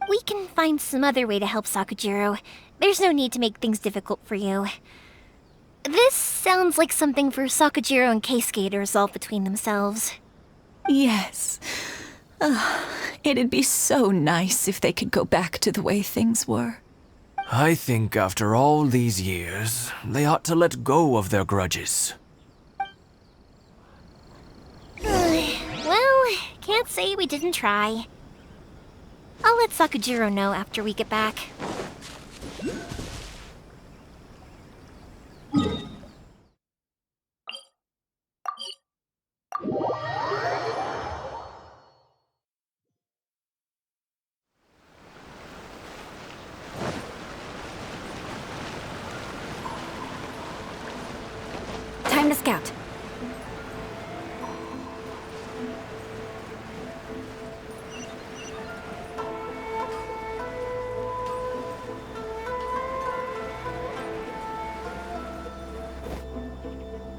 We can find some other way to help Sakujiro. There's no need to make things difficult for you. This sounds like something for Sakujiro and Keisuke to resolve between themselves. Yes. It'd be so nice if they could go back to the way things were. I think after all these years, they ought to let go of their grudges. Well, can't say we didn't try. I'll let Sakujiro know after we get back. Time to scout.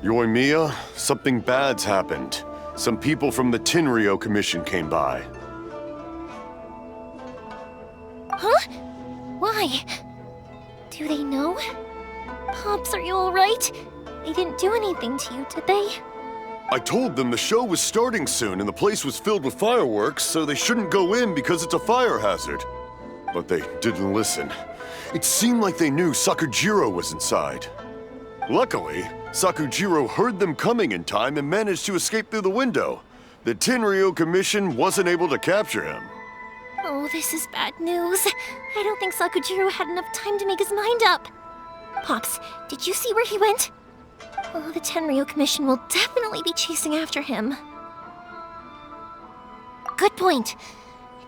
Yoimiya, something bad's happened. Some people from the Tenryou Commission came by. Huh? Why? Do they know? Pops, are you alright? They didn't do anything to you, did they? I told them the show was starting soon and the place was filled with fireworks, so they shouldn't go in because it's a fire hazard. But they didn't listen. It seemed like they knew Sakujiro was inside. Luckily, Sakujiro heard them coming in time and managed to escape through the window. The Tenryou Commission wasn't able to capture him. Oh, this is bad news. I don't think Sakujiro had enough time to make his mind up. Pops, did you see where he went? Oh, the Tenryou Commission will definitely be chasing after him. Good point.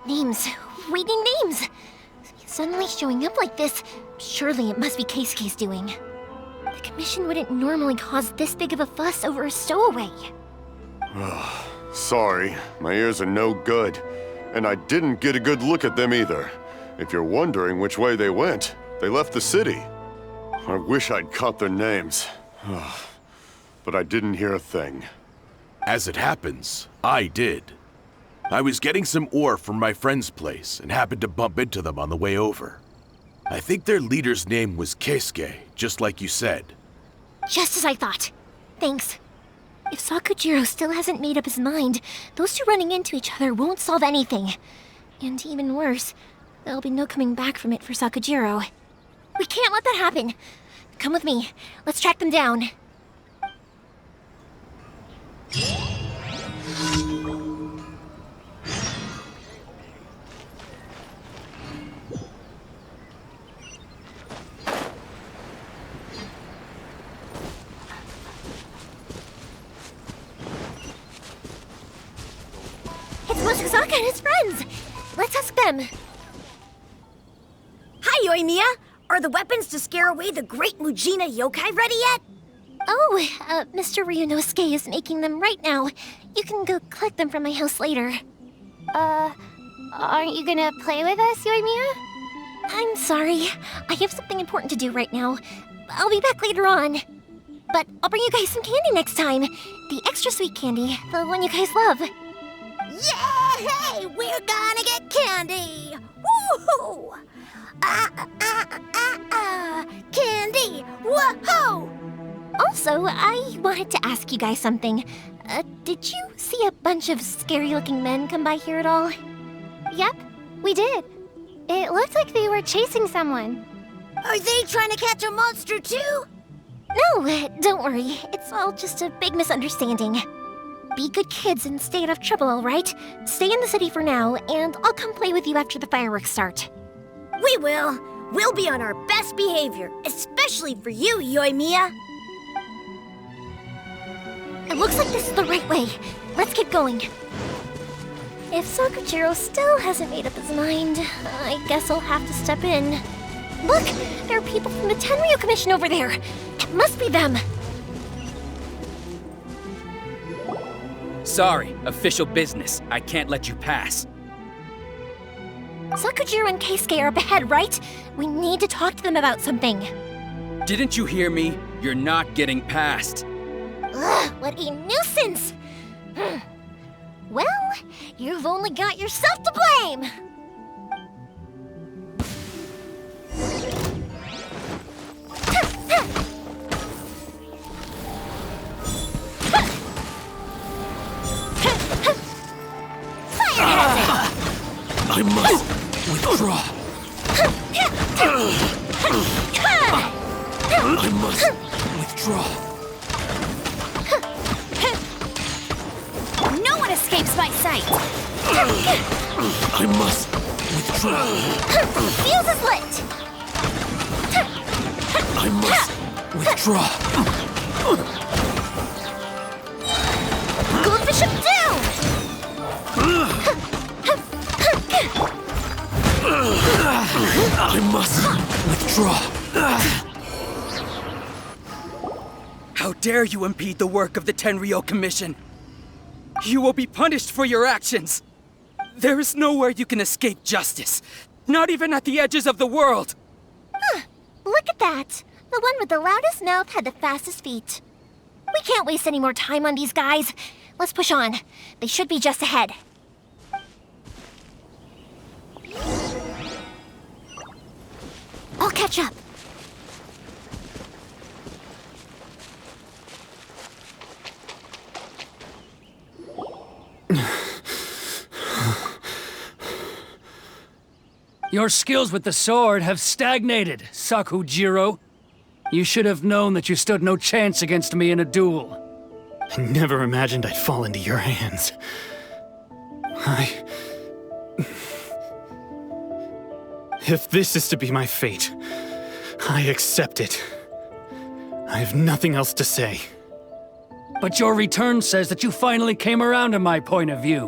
Names. Reading names. Suddenly showing up like this, surely it must be Keisuke's doing. The Commission wouldn't normally cause this big of a fuss over a stowaway. Sorry, my ears are no good. And I didn't get a good look at them either. If you're wondering which way they went, they left the city. I wish I'd caught their names. But I didn't hear a thing. As it happens, I did. I was getting some ore from my friend's place and happened to bump into them on the way over. I think their leader's name was Keisuke, just like you said. Just as I thought. Thanks. If Sakujiro still hasn't made up his mind, those two running into each other won't solve anything. And even worse, there'll be no coming back from it for Sakujiro. We can't let that happen. Come with me. Let's track them down. It's Mochizaka and his friends! Let's ask them. Hi, Yoimiya! Are the weapons to scare away the great Mujina yokai ready yet? Mr. Ryunosuke is making them right now. You can go collect them from my house later. Aren't you gonna play with us, Yoimiya? I'm sorry. I have something important to do right now. I'll be back later on. But I'll bring you guys some candy next time. The extra sweet candy, the one you guys love. Yay! We're gonna get candy! Woohoo! Candy! Woohoo! Also, I wanted to ask you guys something. Did you see a bunch of scary-looking men come by here at all? Yep, we did. It looked like they were chasing someone. Are they trying to catch a monster too? No, don't worry. It's all just a big misunderstanding. Be good kids and stay out of trouble, all right? Stay in the city for now, and I'll come play with you after the fireworks start. We will. We'll be on our best behavior, especially for you, Yoimiya. It looks like this is the right way. Let's get going. If Sakujiro still hasn't made up his mind, I guess I'll have to step in. Look! There are people from the Tenryu Commission over there! It must be them! Sorry, official business. I can't let you pass. Sakujiro and Keisuke are up ahead, right? We need to talk to them about something. Didn't you hear me? You're not getting past. Ugh, what a nuisance! Well, you've only got yourself to blame! I must withdraw. I must withdraw. No one escapes my sight! I must withdraw. Fuse is lit! I must withdraw. Goldfish up down! I must withdraw. How dare you impede the work of the Tenryu Commission? You will be punished for your actions. There is nowhere you can escape justice, not even at the edges of the world. Look at that. The one with the loudest mouth had the fastest feet. We can't waste any more time on these guys. Let's push on. They should be just ahead. I'll catch up. Your skills with the sword have stagnated, Sakujiro. You should have known that you stood no chance against me in a duel. I never imagined I'd fall into your hands. If this is to be my fate, I accept it. I have nothing else to say. But your return says that you finally came around to my point of view.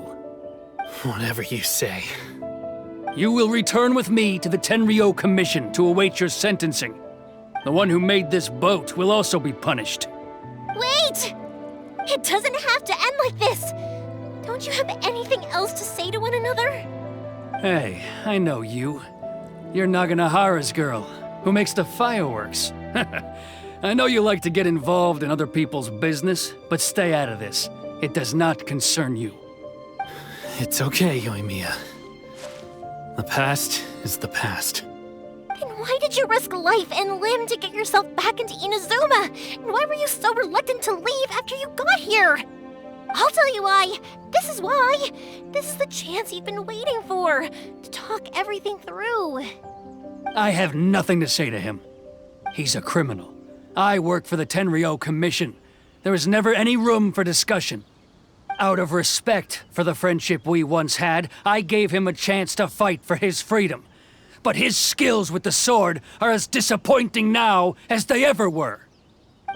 Whatever you say. You will return with me to the Tenryu Commission to await your sentencing. The one who made this boat will also be punished. Wait! It doesn't have to end like this! Don't you have anything else to say to one another? Hey, I know you. You're Naganahara's girl, who makes the fireworks. I know you like to get involved in other people's business, but stay out of this. It does not concern you. It's okay, Yoimiya. The past is the past. And why did you risk life and limb to get yourself back into Inazuma? And why were you so reluctant to leave after you got here? I'll tell you why. This is why. This is the chance you've been waiting for, to talk everything through. I have nothing to say to him. He's a criminal. I work for the Tenryu Commission. There is never any room for discussion. Out of respect for the friendship we once had, I gave him a chance to fight for his freedom. But his skills with the sword are as disappointing now as they ever were.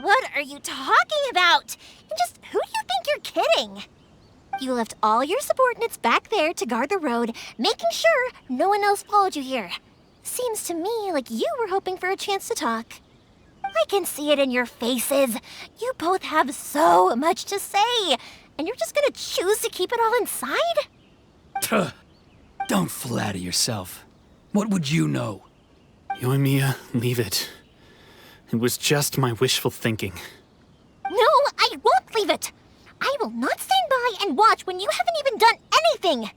What are you talking about? And just who do you think you're kidding? You left all your subordinates back there to guard the road, making sure no one else followed you here. Seems to me like you were hoping for a chance to talk. I can see it in your faces. You both have so much to say, and you're just gonna choose to keep it all inside? Tuh. Don't flatter yourself. What would you know? Yoimiya, leave it. It was just my wishful thinking. No, I won't leave it. I will not stand by and watch when you haven't even done anything.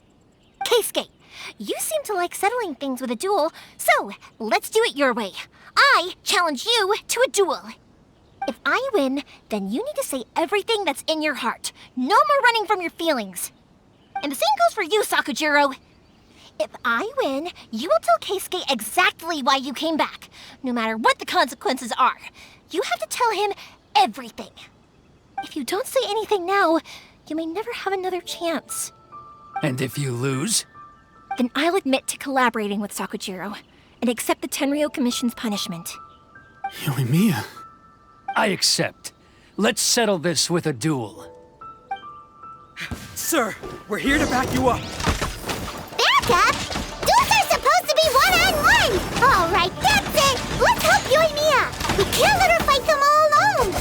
Keisuke, you seem to like settling things with a duel, so let's do it your way. I challenge you to a duel. If I win, then you need to say everything that's in your heart. No more running from your feelings. And the same goes for you, Sakujiro. If I win, you will tell Keisuke exactly why you came back, no matter what the consequences are. You have to tell him everything. If you don't say anything now, you may never have another chance. And if you lose? Then I'll admit to collaborating with Sakujiro and accept the Tenryou Commission's punishment. Yoimiya. I accept. Let's settle this with a duel. Sir, we're here to back you up. Back up? Duels are supposed to be one-on-one! All right, that's it! Let's help Yoimiya! We can't let her fight them all alone!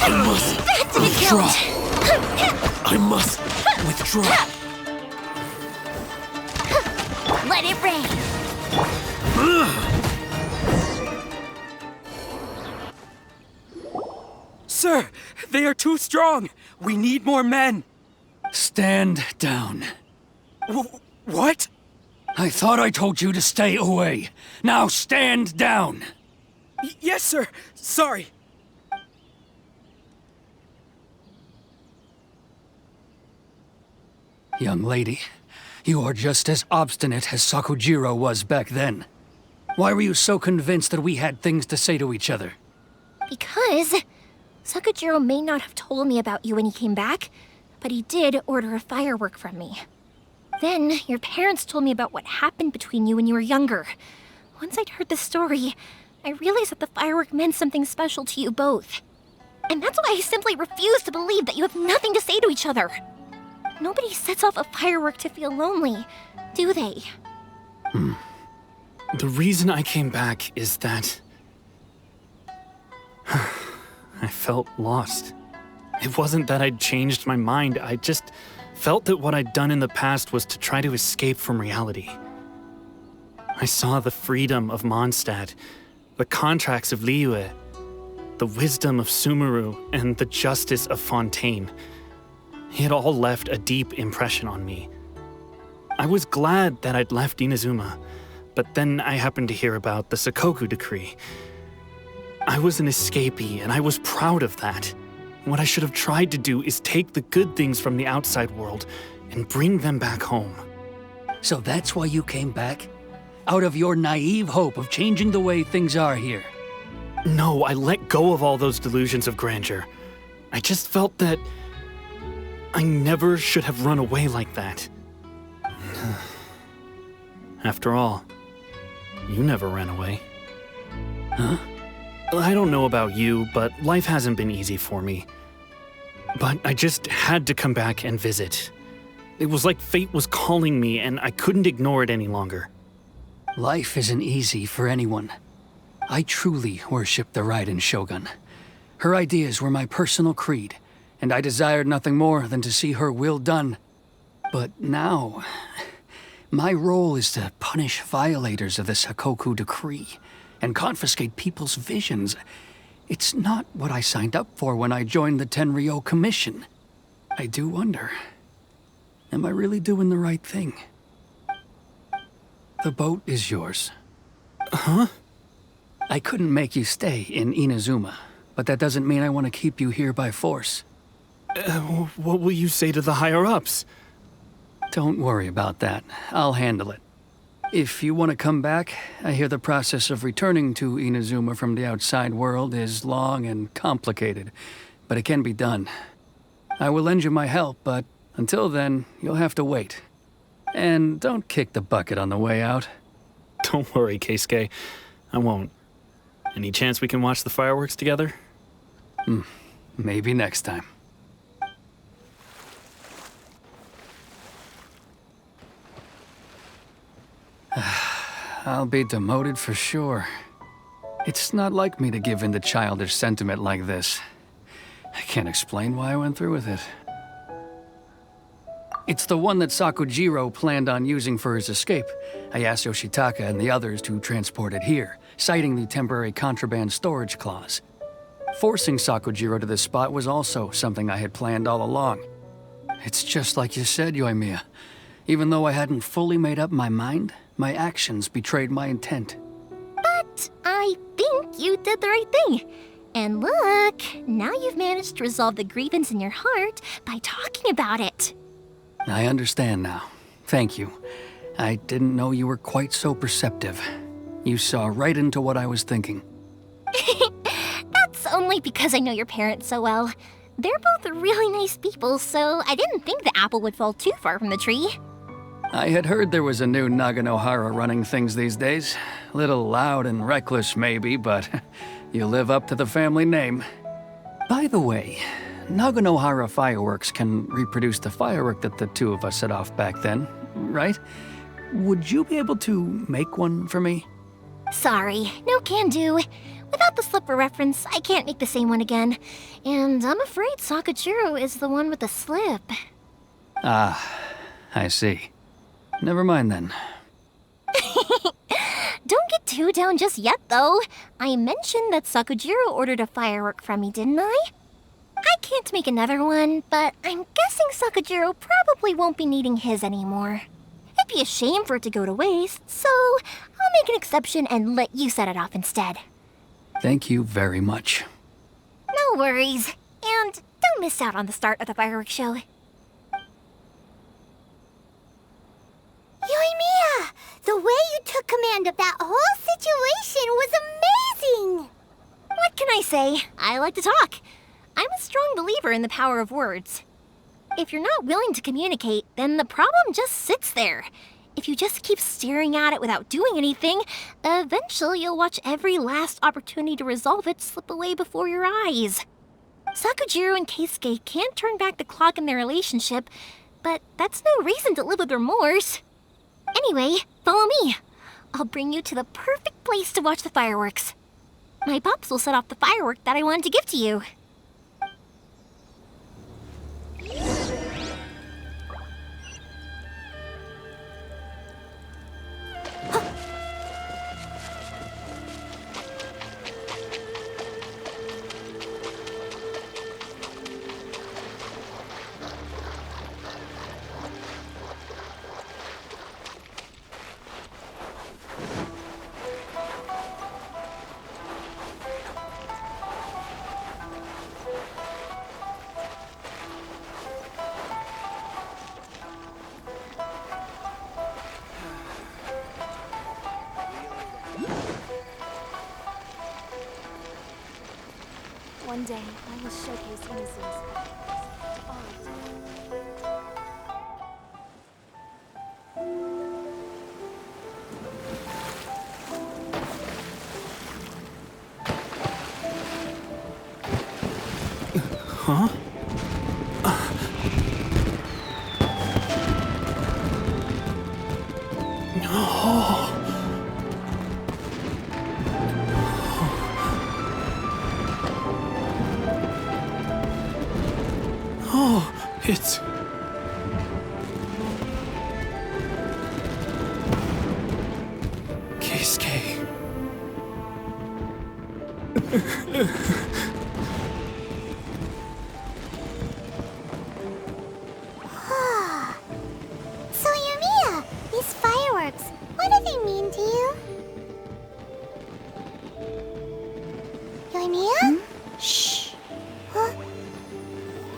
I must withdraw. I must withdraw. Let it rain. Sir, they are too strong. We need more men. Stand down. What? I thought I told you to stay away. Now stand down. Yes, sir. Sorry. Young lady, you are just as obstinate as Sakujiro was back then. Why were you so convinced that we had things to say to each other? Because Sakujiro may not have told me about you when he came back, but he did order a firework from me. Then your parents told me about what happened between you when you were younger. Once I'd heard the story, I realized that the firework meant something special to you both. And that's why I simply refuse to believe that you have nothing to say to each other. Nobody sets off a firework to feel lonely, do they? The reason I came back is that I felt lost. It wasn't that I'd changed my mind, I just felt that what I'd done in the past was to try to escape from reality. I saw the freedom of Mondstadt, the contracts of Liyue, the wisdom of Sumeru, and the justice of Fontaine. It all left a deep impression on me. I was glad that I'd left Inazuma, but then I happened to hear about the Sakoku decree. I was an escapee, and I was proud of that. What I should have tried to do is take the good things from the outside world and bring them back home. So that's why you came back? Out of your naive hope of changing the way things are here? No, I let go of all those delusions of grandeur. I just felt that I never should have run away like that. After all, you never ran away. Huh? I don't know about you, but life hasn't been easy for me. But I just had to come back and visit. It was like fate was calling me, and I couldn't ignore it any longer. Life isn't easy for anyone. I truly worship the Raiden Shogun. Her ideas were my personal creed, and I desired nothing more than to see her will done. But now, my role is to punish violators of the Sakoku decree and confiscate people's visions. It's not what I signed up for when I joined the Tenryou Commission. I do wonder, am I really doing the right thing? The boat is yours. Huh? I couldn't make you stay in Inazuma, but that doesn't mean I want to keep you here by force. What will you say to the higher-ups? Don't worry about that. I'll handle it. If you want to come back, I hear the process of returning to Inazuma from the outside world is long and complicated, but it can be done. I will lend you my help, but until then, you'll have to wait. And don't kick the bucket on the way out. Don't worry, Keisuke. I won't. Any chance we can watch the fireworks together? Maybe next time. I'll be demoted for sure. It's not like me to give in to childish sentiment like this. I can't explain why I went through with it. It's the one that Sakujiro planned on using for his escape. I asked Yoshitaka and the others to transport it here, citing the temporary contraband storage clause. Forcing Sakujiro to this spot was also something I had planned all along. It's just like you said, Yoimiya. Even though I hadn't fully made up my mind, my actions betrayed my intent. But I think you did the right thing. And look, now you've managed to resolve the grievance in your heart by talking about it. I understand now. Thank you. I didn't know you were quite so perceptive. You saw right into what I was thinking. That's only because I know your parents so well. They're both really nice people, so I didn't think the apple would fall too far from the tree. I had heard there was a new Naganohara running things these days. Little loud and reckless maybe, but you live up to the family name. By the way, Naganohara fireworks can reproduce the firework that the two of us set off back then, right? Would you be able to make one for me? Sorry, no can do. Without the slipper reference, I can't make the same one again. And I'm afraid Sakujiro is the one with the slip. Ah, I see. Never mind then. Don't get too down just yet, though. I mentioned that Sakujiro ordered a firework from me, didn't I? I can't make another one, but I'm guessing Sakujiro probably won't be needing his anymore. It'd be a shame for it to go to waste, so I'll make an exception and let you set it off instead. Thank you very much. No worries. And don't miss out on the start of the fireworks show. Yoimiya! The way you took command of that whole situation was amazing! What can I say? I like to talk. I'm a strong believer in the power of words. If you're not willing to communicate, then the problem just sits there. If you just keep staring at it without doing anything, eventually you'll watch every last opportunity to resolve it slip away before your eyes. Sakujiro and Keisuke can't turn back the clock in their relationship, but that's no reason to live with remorse. Anyway, follow me. I'll bring you to the perfect place to watch the fireworks. My pops will set off the firework that I wanted to give to you. One day, I will showcase innocence. Huh? Oh, it's... Keisuke. So, Yoimiya, these fireworks, what do they mean to you? Yoimiya? Shh. Huh?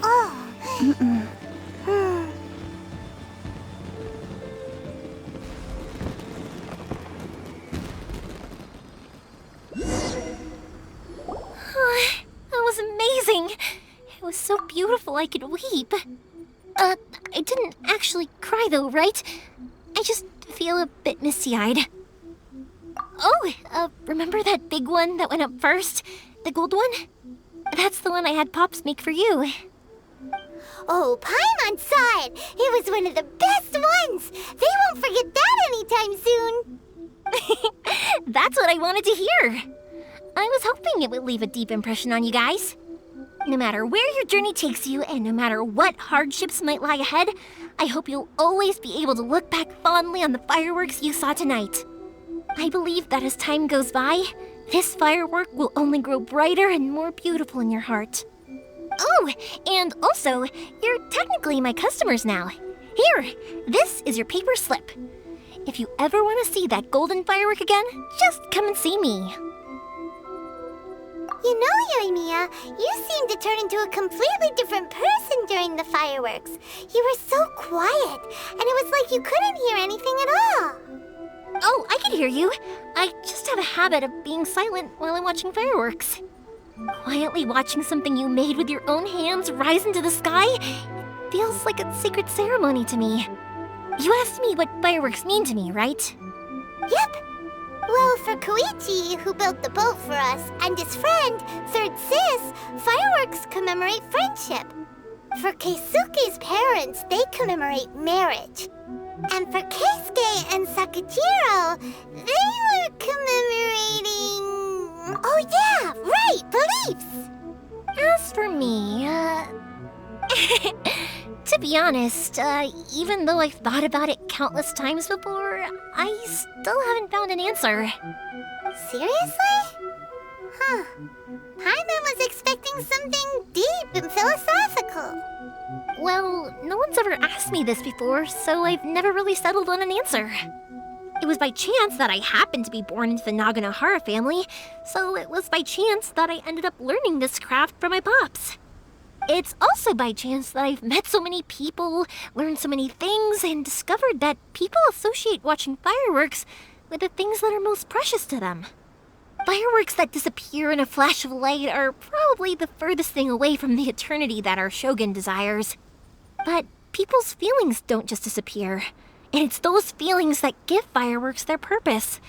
Oh. That was amazing. It was so beautiful I could weep. I didn't actually cry though, right? I just feel a bit misty-eyed. Oh, remember that big one that went up first? The gold one? That's the one I had Pops make for you. Oh, Paimon saw it! It was one of the best ones! They won't forget that anytime soon! That's what I wanted to hear. I was hoping it would leave a deep impression on you guys. No matter where your journey takes you, and no matter what hardships might lie ahead, I hope you'll always be able to look back fondly on the fireworks you saw tonight. I believe that as time goes by, this firework will only grow brighter and more beautiful in your heart. Oh, and also, you're technically my customers now. Here, this is your paper slip. If you ever want to see that golden firework again, just come and see me. You know, Yoimiya, you seemed to turn into a completely different person during the fireworks. You were so quiet, and it was like you couldn't hear anything at all. Oh, I can hear you. I just have a habit of being silent while I'm watching fireworks. Quietly watching something you made with your own hands rise into the sky feels like a sacred ceremony to me. You asked me what fireworks mean to me, right? Yep. Well, for Koichi, who built the boat for us, and his friend, Third Sis, fireworks commemorate friendship. For Keisuke's parents, they commemorate marriage. And for Keisuke and Sakajiro, they were commemorating... Oh yeah, right, beliefs! As for me, to be honest, even though I've thought about it countless times before, I still haven't found an answer. Seriously? Huh. Paimon was expecting something deep and philosophical. Well, no one's ever asked me this before, so I've never really settled on an answer. It was by chance that I happened to be born into the Naganohara family, so it was by chance that I ended up learning this craft from my pops. It's also by chance that I've met so many people, learned so many things, and discovered that people associate watching fireworks with the things that are most precious to them. Fireworks that disappear in a flash of light are probably the furthest thing away from the eternity that our shogun desires. But people's feelings don't just disappear, and it's those feelings that give fireworks their purpose.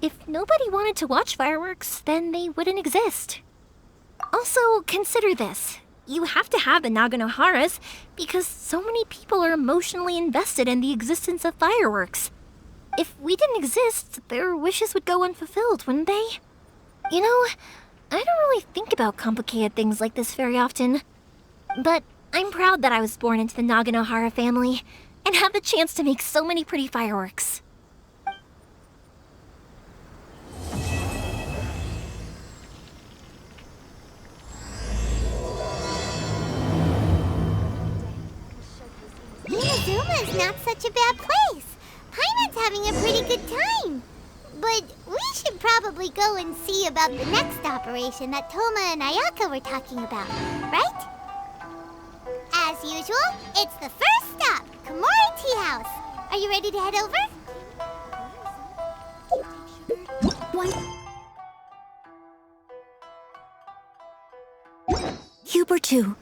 If nobody wanted to watch fireworks, then they wouldn't exist. Also, consider this. You have to have the Naganoharas because so many people are emotionally invested in the existence of fireworks. If we didn't exist, their wishes would go unfulfilled, wouldn't they? You know, I don't really think about complicated things like this very often. But I'm proud that I was born into the Naganohara family and have the chance to make so many pretty fireworks. Inazuma's not such a bad place. Paimon's having a pretty good time. But we should probably go and see about the next operation that Toma and Ayaka were talking about, right? As usual, it's the first stop, Komori Tea House. Are you ready to head over? Huber 2.